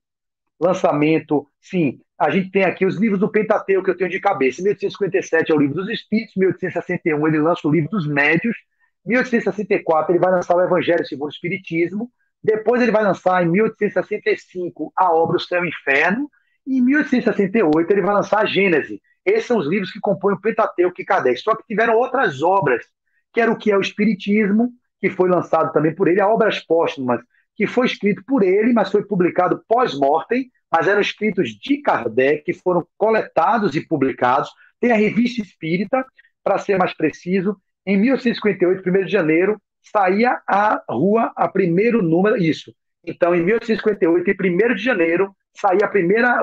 Lançamento, sim, a gente tem aqui os livros do Pentateuco que eu tenho de cabeça. 1857 é o Livro dos Espíritos, 1861 ele lança o Livro dos Médios, 1864 ele vai lançar o Evangelho segundo o Espiritismo, depois ele vai lançar em 1865 a obra O Céu e o Inferno, e em 1868 ele vai lançar a Gênese. Esses são os livros que compõem o Pentateuco de Kardec, só que tiveram outras obras, que era o que é o Espiritismo, que foi lançado também por ele, a Obras Póstumas, que foi escrito por ele, mas foi publicado pós-mortem, mas eram escritos de Kardec, que foram coletados e publicados. Tem a Revista Espírita, para ser mais preciso, em 1858, 1º de janeiro, saía à rua a primeiro número, isso. Então, em 1858, em 1º de janeiro, saía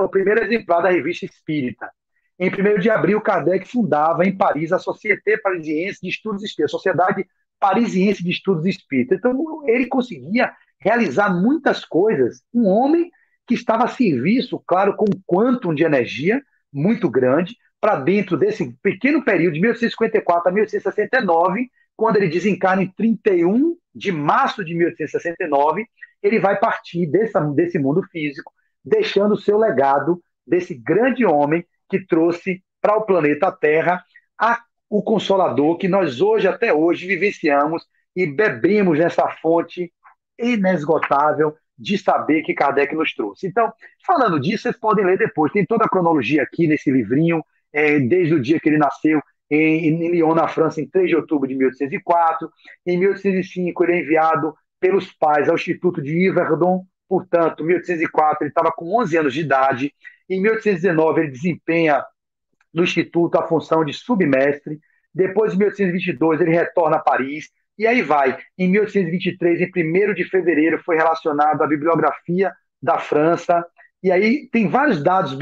o primeiro exemplar da Revista Espírita. Em 1º de abril, Kardec fundava em Paris a Société Parisiense de Estudos Espíritas, a Sociedade Parisiense de Estudos Espíritas. Então, ele conseguia realizar muitas coisas. Um homem que estava a serviço, claro, com um quantum de energia muito grande, para dentro desse pequeno período de 1854 a 1869, quando ele desencarna em 31 de março de 1869, ele vai partir desse mundo físico, deixando o seu legado desse grande homem que trouxe para o planeta Terra o Consolador, que nós hoje, até hoje, vivenciamos e bebemos nessa fonte inesgotável de saber que Kardec nos trouxe. Então, falando disso, vocês podem ler depois. Tem toda a cronologia aqui nesse livrinho, desde o dia que ele nasceu em Lyon, na França, em 3 de outubro de 1804. Em 1805, ele é enviado pelos pais ao Instituto de Yverdon. Portanto, em 1804, ele estava com 11 anos de idade. Em 1819, ele desempenha no Instituto a função de submestre. Depois, em 1822, ele retorna a Paris. E aí vai. Em 1823, em 1º de fevereiro, foi relacionado à bibliografia da França. E aí tem vários dados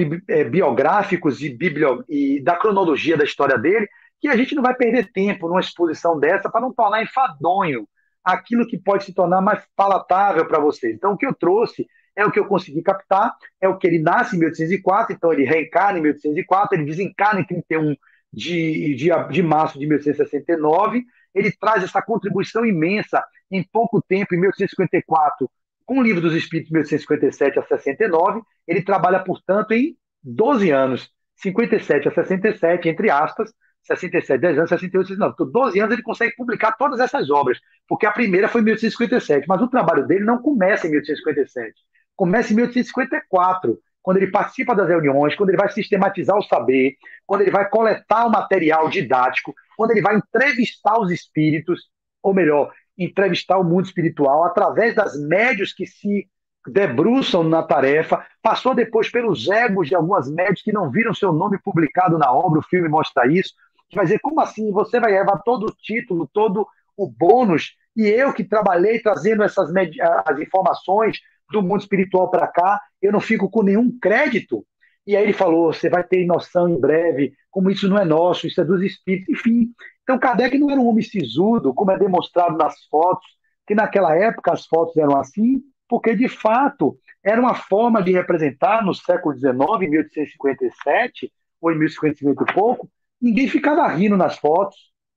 biográficos e da cronologia da história dele, que a gente não vai perder tempo numa exposição dessa para não tornar enfadonho aquilo que pode se tornar mais palatável para vocês. Então, o que eu trouxe é o que eu consegui captar, é o que ele nasce em 1804, então ele reencarna em 1804, ele desencarna em 31 de março de 1869, ele traz essa contribuição imensa em pouco tempo, em 1854, com o Livro dos Espíritos, 1857 a 69, ele trabalha, portanto, em 12 anos, 57 a 67, entre aspas, 67, 10 anos, 68, 69. Então, 12 anos ele consegue publicar todas essas obras, porque a primeira foi em 1857, mas o trabalho dele não começa em 1857, começa em 1854, quando ele participa das reuniões, quando ele vai sistematizar o saber, quando ele vai coletar o material didático, quando ele vai entrevistar os espíritos, ou melhor, entrevistar o mundo espiritual através das médios que se debruçam na tarefa, passou depois pelos egos de algumas médios que não viram seu nome publicado na obra, o filme mostra isso, que vai dizer, como assim, você vai levar todo o título, todo o bônus, e eu que trabalhei trazendo as informações do mundo espiritual para cá, eu não fico com nenhum crédito. E aí ele falou, você vai ter noção em breve, como isso não é nosso, isso é dos espíritos, enfim. Então Kardec não era um homem sisudo, como é demonstrado nas fotos, que naquela época as fotos eram assim, porque de fato era uma forma de representar no século XIX, em 1857, ou em 1850 e pouco, ninguém ficava rindo nas fotos,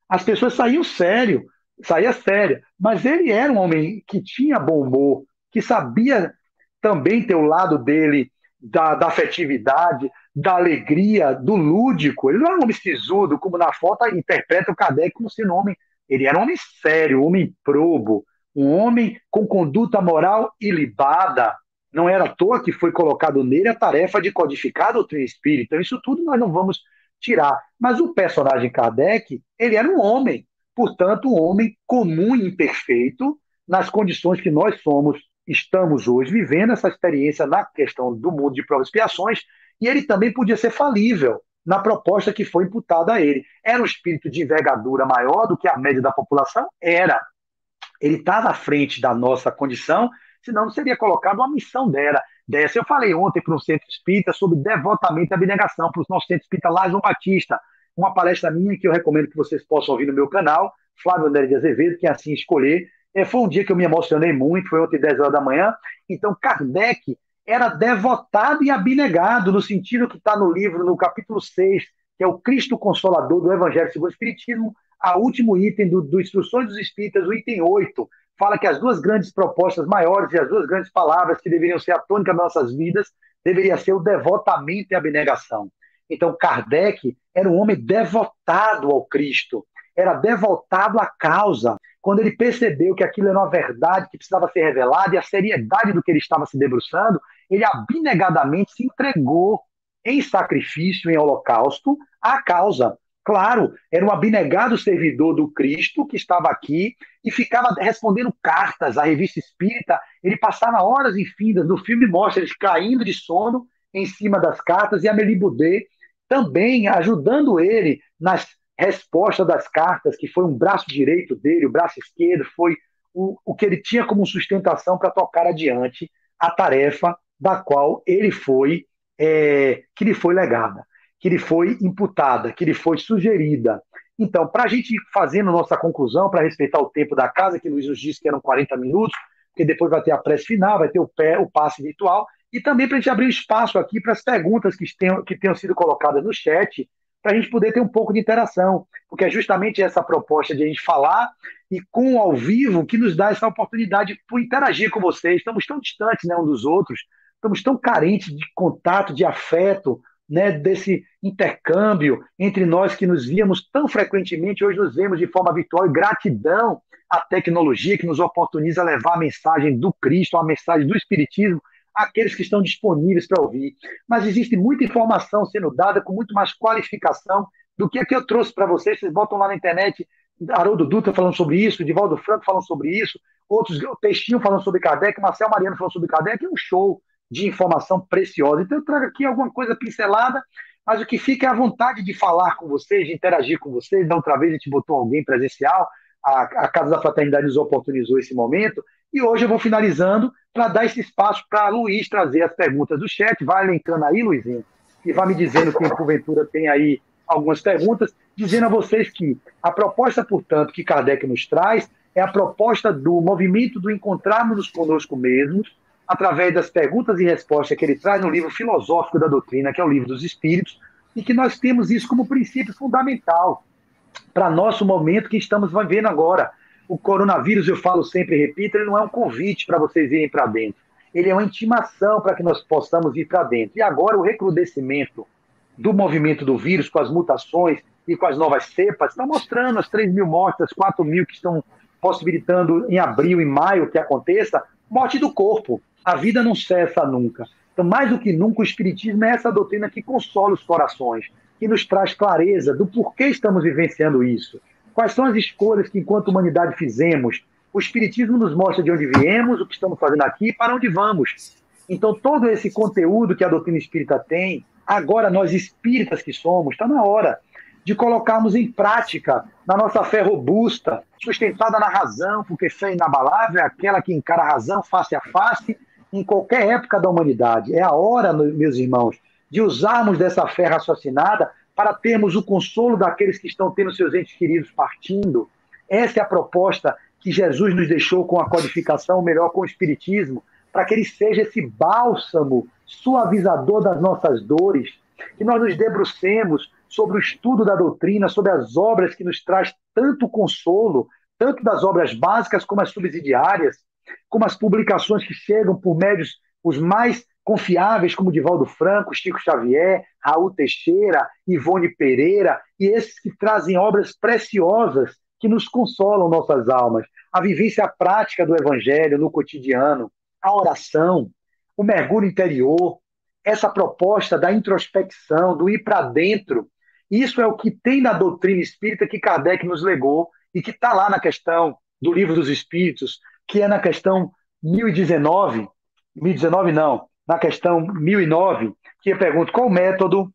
as pessoas saía sério, mas ele era um homem que tinha bom humor, que sabia também ter o lado dele da afetividade, da alegria, do lúdico. Ele não era um homem sisudo, como na foto interpreta o Kardec como sendo um homem. Ele era um homem sério, um homem probo, um homem com conduta moral ilibada. Não era à toa que foi colocado nele a tarefa de codificar a doutrina espírita. Então, isso tudo nós não vamos tirar. Mas o personagem Kardec, ele era um homem, portanto, um homem comum e imperfeito, nas condições que nós estamos hoje vivendo essa experiência na questão do mundo de provas e expiações, e ele também podia ser falível na proposta que foi imputada a ele. Era um espírito de envergadura maior do que a média da população? Era. Ele estava à frente da nossa condição, senão não seria colocado uma missão dessa. Eu falei ontem para um centro espírita sobre devotamento e abnegação, para o nosso centro espírita lá, João Batista, uma palestra minha que eu recomendo que vocês possam ouvir no meu canal, Flávio André de Azevedo, quem assim escolher. Foi um dia que eu me emocionei muito, foi ontem 10 horas da manhã. Então, Kardec era devotado e abnegado, no sentido que está no livro, no capítulo 6, que é o Cristo Consolador do Evangelho segundo o Espiritismo, a último item do Instruções dos Espíritas, o item 8, fala que as duas grandes propostas maiores e as duas grandes palavras que deveriam ser a tônica das nossas vidas deveria ser o devotamento e a abnegação. Então, Kardec era um homem devotado ao Cristo, era devotado à causa. Quando ele percebeu que aquilo era uma verdade que precisava ser revelada e a seriedade do que ele estava se debruçando, ele abnegadamente se entregou em sacrifício, em holocausto, à causa. Claro, era um abnegado servidor do Cristo que estava aqui e ficava respondendo cartas à revista espírita. Ele passava horas infindas. No filme mostra ele caindo de sono em cima das cartas e a Melibudê também ajudando ele nas respostas das cartas, que foi um braço direito dele, o braço esquerdo foi o que ele tinha como sustentação para tocar adiante a tarefa da qual ele foi, que lhe foi legada, que lhe foi imputada, que lhe foi sugerida. Então, para a gente ir fazendo nossa conclusão, para respeitar o tempo da casa, que o Luiz nos disse que eram 40 minutos, porque depois vai ter a prece final, vai ter o passe virtual, e também para a gente abrir espaço aqui para as perguntas que tenham sido colocadas no chat, para a gente poder ter um pouco de interação, porque é justamente essa proposta de a gente falar e com o ao vivo que nos dá essa oportunidade de interagir com vocês. Estamos tão distantes, né, um dos outros, estamos tão carentes de contato, de afeto, né, desse intercâmbio entre nós que nos víamos tão frequentemente, hoje nos vemos de forma virtual, e gratidão à tecnologia que nos oportuniza levar a mensagem do Cristo, a mensagem do Espiritismo, àqueles que estão disponíveis para ouvir. Mas existe muita informação sendo dada com muito mais qualificação do que a que eu trouxe para vocês. Vocês botam lá na internet Haroldo Dutra falando sobre isso, Divaldo Franco falando sobre isso, outros, o Peixinho falando sobre Kardec, Marcel Mariano falando sobre Kardec, é um show de informação preciosa. Então eu trago aqui alguma coisa pincelada, mas o que fica é a vontade de falar com vocês, de interagir com vocês. Da outra vez a gente botou alguém presencial, a Casa da Fraternidade nos oportunizou esse momento, e hoje eu vou finalizando para dar esse espaço para Luiz trazer as perguntas do chat. Vai elencando aí, Luizinho, e vai me dizendo quem porventura tem aí algumas perguntas, dizendo a vocês que a proposta, portanto, que Kardec nos traz é a proposta do movimento do encontrarmos conosco mesmos, através das perguntas e respostas que ele traz no livro filosófico da doutrina, que é o Livro dos Espíritos, e que nós temos isso como princípio fundamental para nosso momento que estamos vivendo agora. O coronavírus, eu falo sempre e repito, ele não é um convite para vocês irem para dentro. Ele é uma intimação para que nós possamos ir para dentro. E agora o recrudescimento do movimento do vírus, com as mutações e com as novas cepas, está mostrando as 3 mil mortes, as 4 mil que estão possibilitando em abril e maio que aconteça, morte do corpo. A vida não cessa nunca. Então, mais do que nunca, o Espiritismo é essa doutrina que consola os corações, que nos traz clareza do porquê estamos vivenciando isso. Quais são as escolhas que, enquanto humanidade, fizemos? O Espiritismo nos mostra de onde viemos, o que estamos fazendo aqui e para onde vamos. Então, todo esse conteúdo que a doutrina espírita tem, agora nós espíritas que somos, está na hora de colocarmos em prática na nossa fé robusta, sustentada na razão, porque fé inabalável é aquela que encara a razão face a face em qualquer época da humanidade. É a hora, meus irmãos, de usarmos dessa fé raciocinada para termos o consolo daqueles que estão tendo seus entes queridos partindo. Essa é a proposta que Jesus nos deixou com a codificação, ou melhor, com o Espiritismo, para que ele seja esse bálsamo suavizador das nossas dores, que nós nos debrucemos sobre o estudo da doutrina, sobre as obras que nos traz tanto consolo, tanto das obras básicas como as subsidiárias, como as publicações que chegam por médios os mais confiáveis, como Divaldo Franco, Chico Xavier, Raul Teixeira, Ivone Pereira, e esses que trazem obras preciosas que nos consolam nossas almas. A vivência prática do Evangelho no cotidiano, a oração, o mergulho interior, essa proposta da introspecção, do ir para dentro. Isso é o que tem na doutrina espírita que Kardec nos legou e que está lá na questão do Livro dos Espíritos, que é na questão 1019, 1019 não, na questão 1009, que eu pergunto qual o método,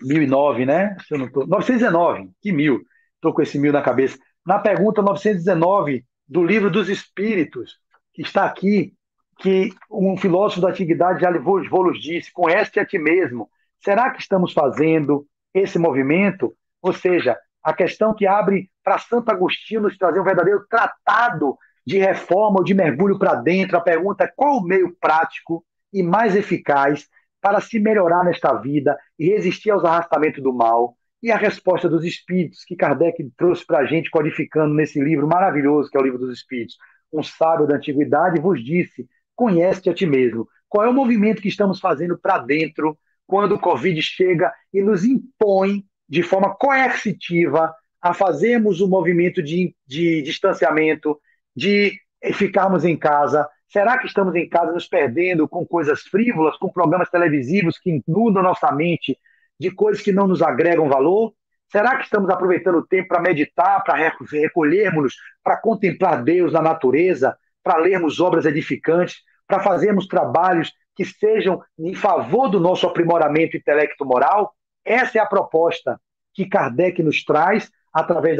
1009, né? Se eu não tô, 919, que 1000, estou com esse 1000 na cabeça. Na pergunta 919 do Livro dos Espíritos, que está aqui, que um filósofo da antiguidade já vos disse, conhece-te a ti mesmo. Será que estamos fazendo esse movimento? Ou seja, a questão que abre para Santo Agostinho nos trazer um verdadeiro tratado de reforma ou de mergulho para dentro. A pergunta é qual o meio prático e mais eficaz para se melhorar nesta vida e resistir aos arrastamentos do mal? E a resposta dos Espíritos, que Kardec trouxe para a gente, codificando nesse livro maravilhoso que é o Livro dos Espíritos. Um sábio da antiguidade vos disse, conhece-te a ti mesmo. Qual é o movimento que estamos fazendo para dentro quando o Covid chega e nos impõe de forma coercitiva a fazermos o movimento de distanciamento, de ficarmos em casa? Será que estamos em casa nos perdendo com coisas frívolas, com programas televisivos que inundam nossa mente de coisas que não nos agregam valor? Será que estamos aproveitando o tempo para meditar, para recolhermos, para contemplar Deus na natureza, para lermos obras edificantes, para fazermos trabalhos que sejam em favor do nosso aprimoramento intelecto-moral? Essa é a proposta que Kardec nos traz através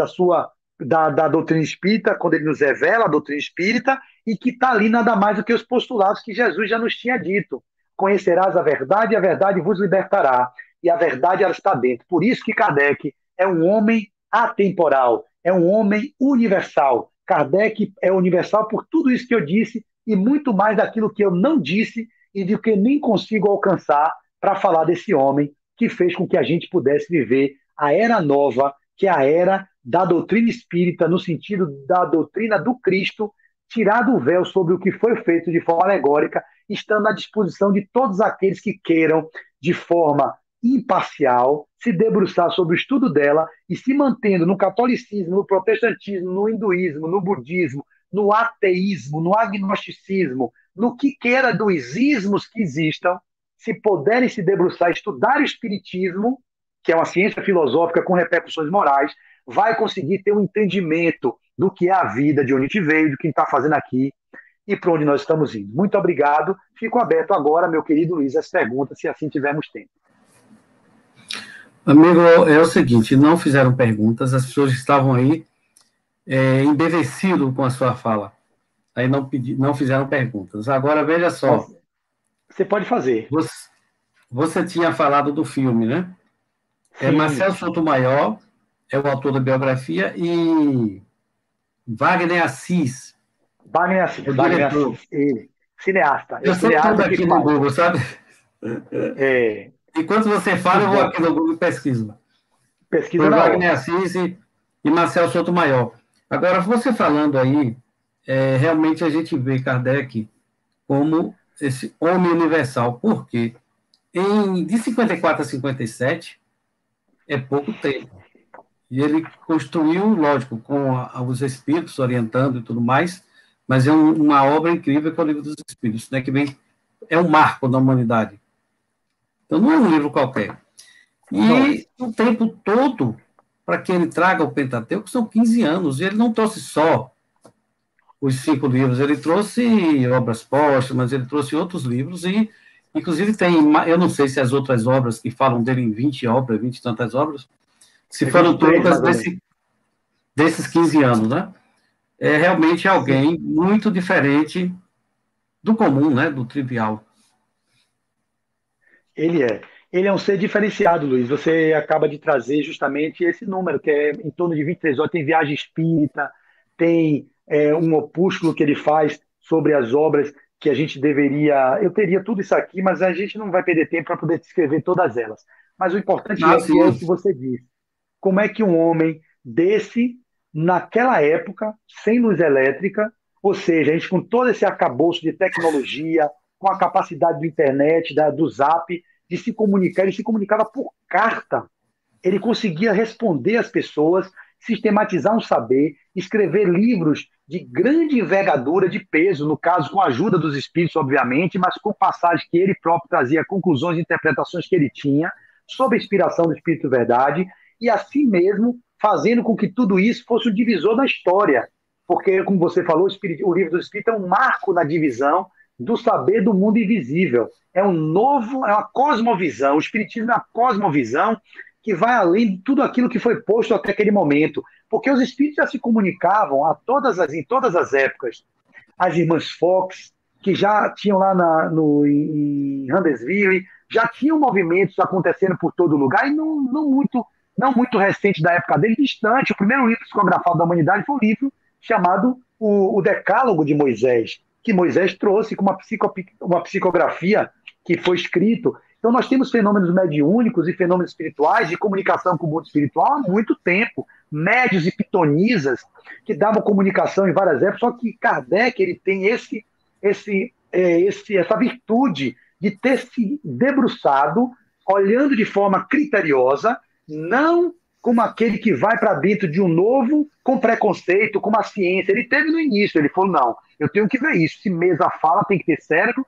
da doutrina espírita, quando ele nos revela a doutrina espírita, e que está ali nada mais do que os postulados que Jesus já nos tinha dito. Conhecerás a verdade e a verdade vos libertará. E a verdade, ela está dentro. Por isso que Kardec é um homem atemporal, é um homem universal. Kardec é universal por tudo isso que eu disse e muito mais daquilo que eu não disse e do que nem consigo alcançar para falar desse homem que fez com que a gente pudesse viver a era nova, que é a era da doutrina espírita, no sentido da doutrina do Cristo, tirado o véu sobre o que foi feito de forma alegórica, estando à disposição de todos aqueles que queiram, de forma imparcial, se debruçar sobre o estudo dela e se mantendo no catolicismo, no protestantismo, no hinduísmo, no budismo, no ateísmo, no agnosticismo, no que queira dos ismos que existam, se puderem se debruçar, estudar o espiritismo, que é uma ciência filosófica com repercussões morais, vai conseguir ter um entendimento do que é a vida, de onde a gente veio, do que a gente está fazendo aqui e para onde nós estamos indo. Muito obrigado. Fico aberto agora, meu querido Luiz, às perguntas, se assim tivermos tempo. Amigo, é o seguinte, não fizeram perguntas, as pessoas estavam aí embevecidas com a sua fala. Aí não fizeram perguntas. Agora, veja só. Você pode fazer. Você tinha falado do filme, né? Sim. Marcelo Sotomayor é o autor da biografia e Wagner Assis. Wagner Assis, ele. Cineasta. Eu estou tudo aqui no Google, sabe? Enquanto você fala, eu vou aqui no Google e pesquiso. Pesquisa na Wagner Assis e Marcelo Sotomayor. Agora, você falando aí, realmente a gente vê Kardec como esse homem universal. Por quê? De 54 a 57, é pouco tempo. E ele construiu, lógico, com os espíritos orientando e tudo mais, mas é uma obra incrível que é o Livro dos Espíritos, né, que é um marco da humanidade. Então, não é um livro qualquer. E o tempo todo, para que ele traga o Pentateuco, são 15 anos. E ele não trouxe só os 5 livros, ele trouxe obras póstumas, ele trouxe outros livros, e, inclusive, tem, eu não sei se as outras obras que falam dele em 20 obras, 20 e tantas obras, se foram todas desses 15 anos, né? É realmente alguém muito diferente do comum, né? Do trivial. Ele é um ser diferenciado, Luiz. Você acaba de trazer justamente esse número, que é em torno de 23 horas. Tem Viagem Espírita, tem um opúsculo que ele faz sobre as obras que a gente deveria... Eu teria tudo isso aqui, mas a gente não vai perder tempo para poder descrever todas elas. Mas o importante é o que você disse. Como é que um homem desse, naquela época, sem luz elétrica, ou seja, a gente com todo esse arcabouço de tecnologia, com a capacidade do internet, do zap, de se comunicar, ele se comunicava por carta. Ele conseguia responder às pessoas, sistematizar um saber, escrever livros de grande envergadura, de peso, no caso, com a ajuda dos espíritos, obviamente, mas com passagens que ele próprio trazia, conclusões e interpretações que ele tinha, sob a inspiração do Espírito Verdade, e assim mesmo fazendo com que tudo isso fosse o divisor da história. Porque, como você falou, o Livro do Espírito é um marco na divisão do saber do mundo invisível. É uma cosmovisão. O Espiritismo é uma cosmovisão que vai além de tudo aquilo que foi posto até aquele momento. Porque os espíritos já se comunicavam em todas as épocas. As irmãs Fox, que já tinham lá em Huntersville, já tinham movimentos acontecendo por todo lugar, e não muito recente da época dele, distante. O primeiro livro psicografado da humanidade foi um livro chamado o Decálogo de Moisés, que Moisés trouxe com uma psicografia que foi escrito. Então nós temos fenômenos mediúnicos e fenômenos espirituais de comunicação com o mundo espiritual há muito tempo. Médios e pitonisas que davam comunicação em várias épocas, só que Kardec ele tem essa virtude de ter se debruçado, olhando de forma criteriosa, não como aquele que vai para dentro de um novo com preconceito, como a ciência. Ele teve no início, ele falou, não, eu tenho que ver isso. Se mesa fala, tem que ter cérebro,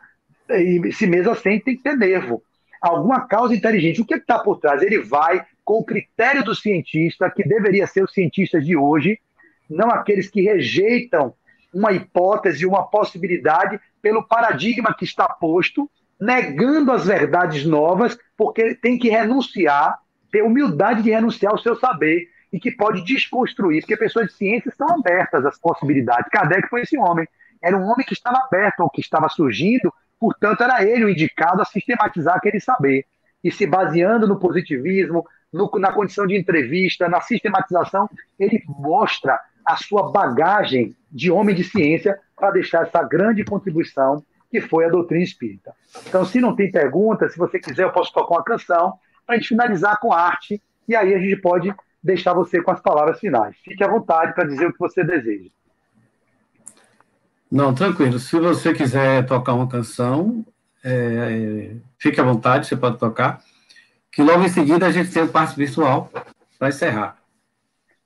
e se mesa sente, tem que ter nervo. Alguma causa inteligente. O que está por trás? Ele vai, com o critério do cientista, que deveria ser os cientistas de hoje, não aqueles que rejeitam uma hipótese, uma possibilidade, pelo paradigma que está posto, negando as verdades novas, porque tem que renunciar, ter humildade de renunciar ao seu saber, e que pode desconstruir, porque pessoas de ciência estão abertas às possibilidades. Kardec foi esse homem. Era um homem que estava aberto ao que estava surgindo, portanto, era ele o indicado a sistematizar aquele saber. E se baseando no positivismo, na condição de entrevista, na sistematização, ele mostra a sua bagagem de homem de ciência para deixar essa grande contribuição que foi a doutrina espírita. Então, se não tem pergunta, se você quiser, eu posso tocar uma canção para a gente finalizar com arte, e aí a gente pode deixar você com as palavras finais. Fique à vontade para dizer o que você deseja. Não, tranquilo. Se você quiser tocar uma canção, fique à vontade, você pode tocar, que logo em seguida a gente tem o passo virtual para encerrar.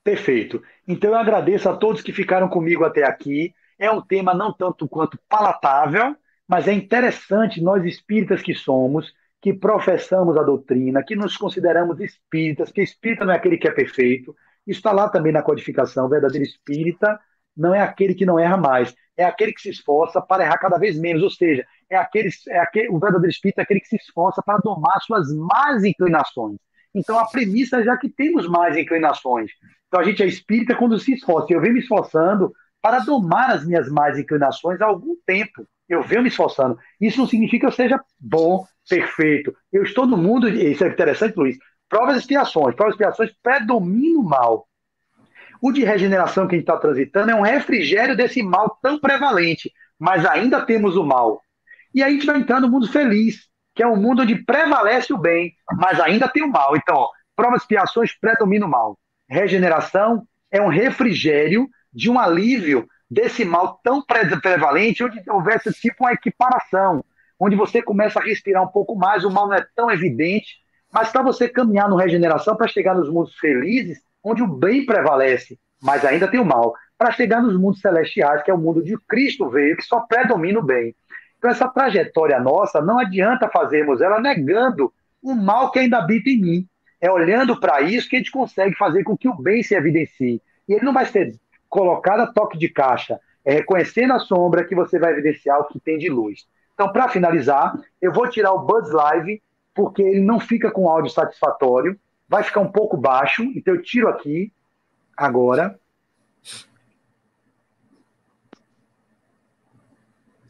Perfeito. Então eu agradeço a todos que ficaram comigo até aqui. É um tema não tanto quanto palatável, mas é interessante nós espíritas que somos, que professamos a doutrina, que nos consideramos espíritas, que espírita não é aquele que é perfeito. Isso está lá também na codificação. O verdadeiro espírita não é aquele que não erra mais, é aquele que se esforça para errar cada vez menos. Ou seja, o verdadeiro espírita é aquele que se esforça para domar suas más inclinações. Então a premissa é já que temos mais inclinações. Então a gente é espírita quando se esforça. Eu venho me esforçando para domar as minhas más inclinações há algum tempo. Eu venho me esforçando. Isso não significa que eu seja bom, perfeito. Eu estou no mundo, isso é interessante, Luiz, provas e expiações. Provas e expiações predominam o mal. O de regeneração que a gente está transitando é um refrigério desse mal tão prevalente, mas ainda temos o mal. E aí a gente vai entrar no mundo feliz, que é um mundo onde prevalece o bem, mas ainda tem o mal. Então, provas e expiações predominam o mal. Regeneração é um refrigério de um alívio desse mal tão prevalente, onde houvesse tipo uma equiparação, onde você começa a respirar um pouco mais, o mal não é tão evidente, mas para você caminhar no regeneração, para chegar nos mundos felizes, onde o bem prevalece, mas ainda tem o mal, para chegar nos mundos celestiais, que é o mundo de Cristo veio, que só predomina o bem. Então essa trajetória nossa, não adianta fazermos ela negando o mal que ainda habita em mim. É olhando para isso que a gente consegue fazer com que o bem se evidencie. E ele não vai ser colocado a toque de caixa. É reconhecendo a sombra que você vai evidenciar o que tem de luz. Então, para finalizar, eu vou tirar o Buds Live, porque ele não fica com áudio satisfatório. Vai ficar um pouco baixo. Então, eu tiro aqui, agora.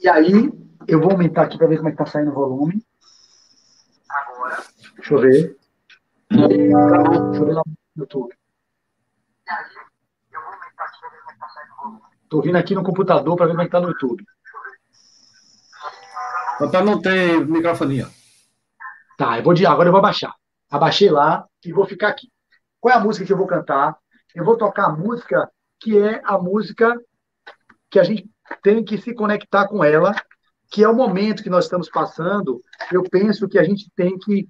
E aí, eu vou aumentar aqui para ver como é que está saindo o volume. Agora. Deixa eu ver. Deixa eu ver lá no YouTube. Estou vindo aqui no computador para ver como é que está no YouTube. Para não ter microfonia. Tá, agora eu vou abaixar. Abaixei lá e vou ficar aqui. Qual é a música que eu vou cantar? Eu vou tocar a música que é a música que a gente tem que se conectar com ela, que é o momento que nós estamos passando. Eu penso que a gente tem que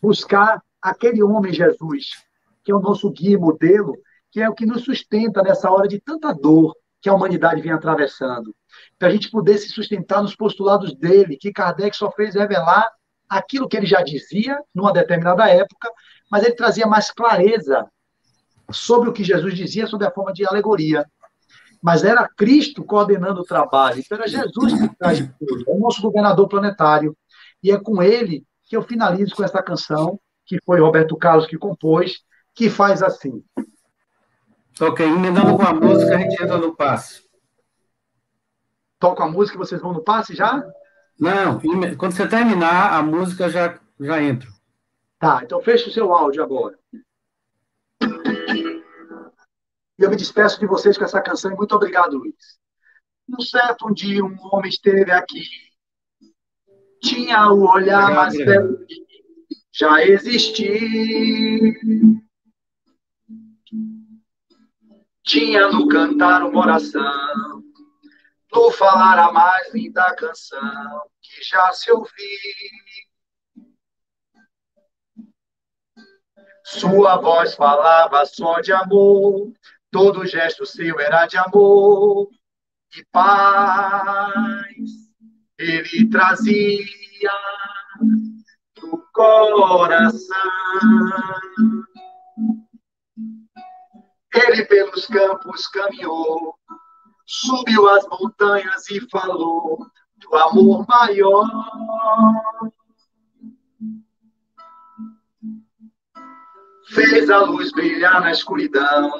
buscar aquele homem Jesus, que é o nosso guia e modelo, que é o que nos sustenta nessa hora de tanta dor que a humanidade vem atravessando. Para a gente poder se sustentar nos postulados dele, que Kardec só fez revelar aquilo que ele já dizia numa determinada época, mas ele trazia mais clareza sobre o que Jesus dizia, sob a forma de alegoria. Mas era Cristo coordenando o trabalho, então era Jesus que traz tudo, é o nosso governador planetário. E é com ele que eu finalizo com essa canção, que foi Roberto Carlos que compôs, que faz assim. Ok, emendando com a música, a gente entra no passe. Toco a música e vocês vão no passe já? Não, quando você terminar, a música já entra. Tá, então fecha o seu áudio agora. E eu me despeço de vocês com essa canção e muito obrigado, Luiz. Um certo dia um homem esteve aqui, tinha o olhar mais belo que já existi. Tinha no cantar uma oração, no falar a mais linda canção que já se ouviu. Sua voz falava só de amor, todo gesto seu era de amor e paz. Ele trazia do coração. Ele pelos campos caminhou, subiu as montanhas e falou do amor maior. Fez a luz brilhar na escuridão,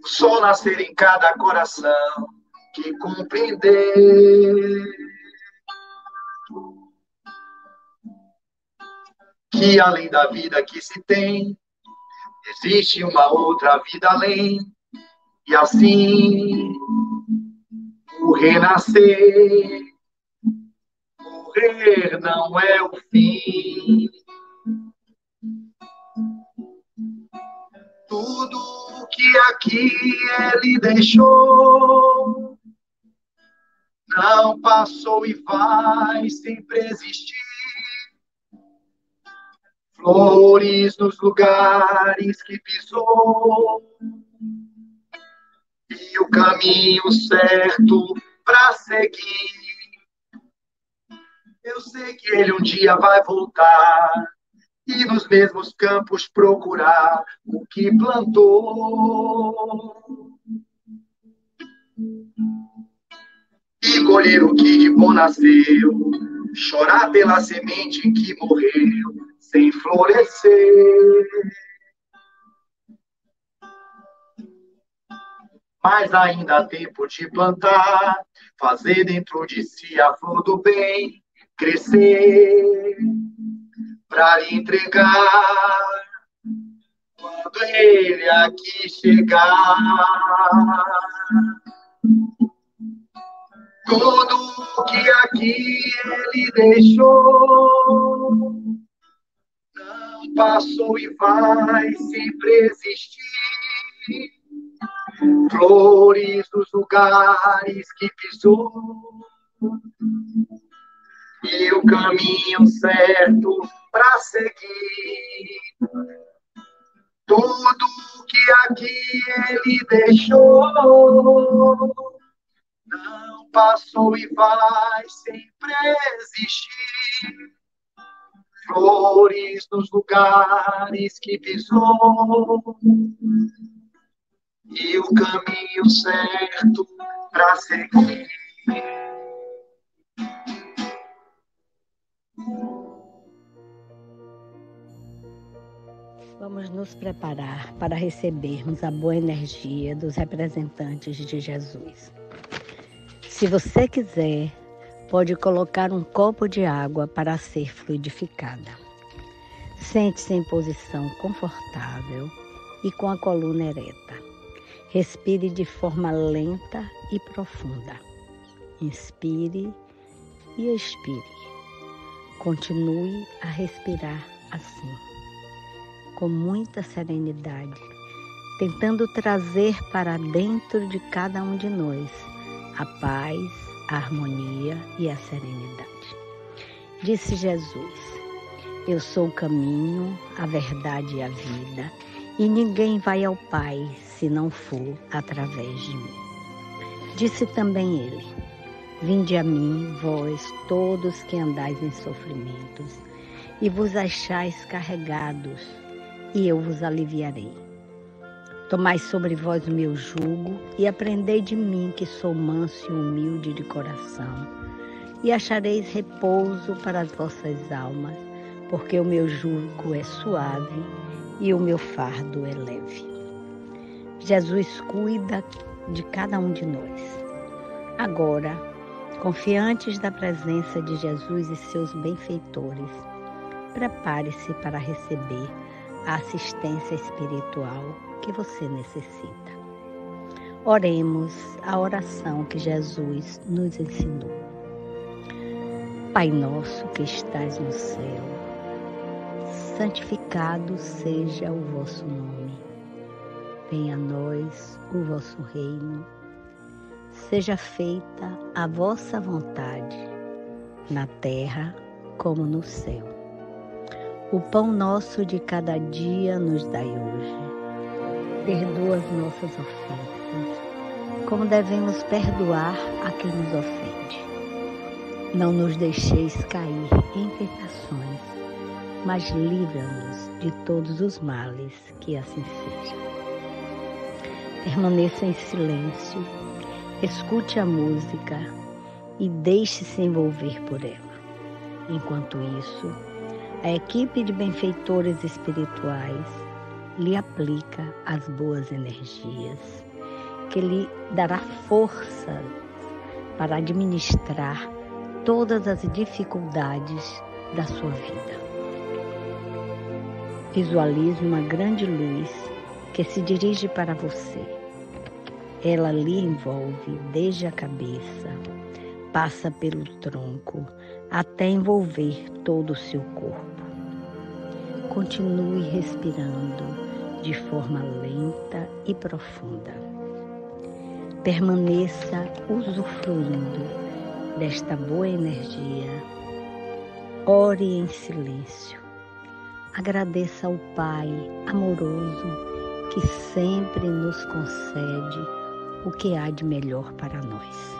o sol nascer em cada coração que compreender que além da vida que se tem, existe uma outra vida além, e assim o renascer, morrer não é o fim. Tudo que aqui ele deixou não passou e vai sempre existir. Flores nos lugares que pisou e o caminho certo para seguir. Eu sei que ele um dia vai voltar e nos mesmos campos procurar o que plantou e colher o que de bom nasceu, chorar pela semente que morreu sem florescer. Mas ainda há tempo de plantar, fazer dentro de si a flor do bem crescer, para lhe entregar quando ele aqui chegar. Tudo que aqui ele deixou não passou e vai sempre existir. Flores dos lugares que pisou e o caminho certo para seguir. Tudo que aqui ele deixou não passou e vai sempre existir. Flores nos lugares que pisou e o caminho certo para seguir. Vamos nos preparar para recebermos a boa energia dos representantes de Jesus. Se você quiser, pode colocar um copo de água para ser fluidificada. Sente-se em posição confortável e com a coluna ereta. Respire de forma lenta e profunda. Inspire e expire. Continue a respirar assim, com muita serenidade, tentando trazer para dentro de cada um de nós a paz, a harmonia e a serenidade. Disse Jesus: eu sou o caminho, a verdade e a vida, e ninguém vai ao Pai se não for através de mim. Disse também ele: vinde a mim, vós todos que andais em sofrimentos, e vos achais carregados, e eu vos aliviarei. Tomai sobre vós o meu jugo e aprendei de mim, que sou manso e humilde de coração, e achareis repouso para as vossas almas, porque o meu jugo é suave e o meu fardo é leve. Jesus cuida de cada um de nós. Agora, confiantes da presença de Jesus e seus benfeitores, prepare-se para receber a assistência espiritual que você necessita. Oremos a oração que Jesus nos ensinou. Pai nosso que estás no céu, santificado seja o vosso nome. Venha a nós o vosso reino. Seja feita a vossa vontade, na terra como no céu. O pão nosso de cada dia nos dai hoje. Perdoa as nossas ofensas, como devemos perdoar a quem nos ofende. Não nos deixeis cair em tentações, mas livra-nos de todos os males, que assim seja. Permaneça em silêncio, escute a música e deixe-se envolver por ela. Enquanto isso, a equipe de benfeitores espirituais lhe aplica as boas energias, que lhe dará força para administrar todas as dificuldades da sua vida. Visualize uma grande luz que se dirige para você. Ela lhe envolve desde a cabeça, passa pelo tronco, até envolver todo o seu corpo. Continue respirando de forma lenta e profunda. Permaneça usufruindo desta boa energia. Ore em silêncio. Agradeça ao Pai amoroso que sempre nos concede o que há de melhor para nós.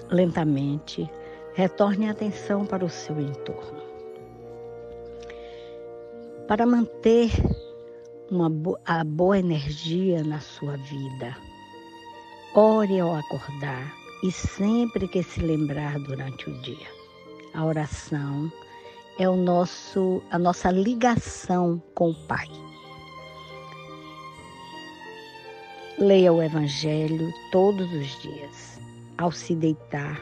Lentamente, retorne a atenção para o seu entorno. Para manter a boa energia na sua vida, ore ao acordar e sempre que se lembrar durante o dia. A oração é a nossa ligação com o Pai. Leia o Evangelho todos os dias. Ao se deitar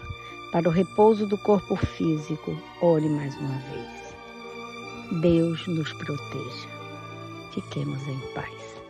para o repouso do corpo físico, ore mais uma vez. Deus nos proteja. Fiquemos em paz.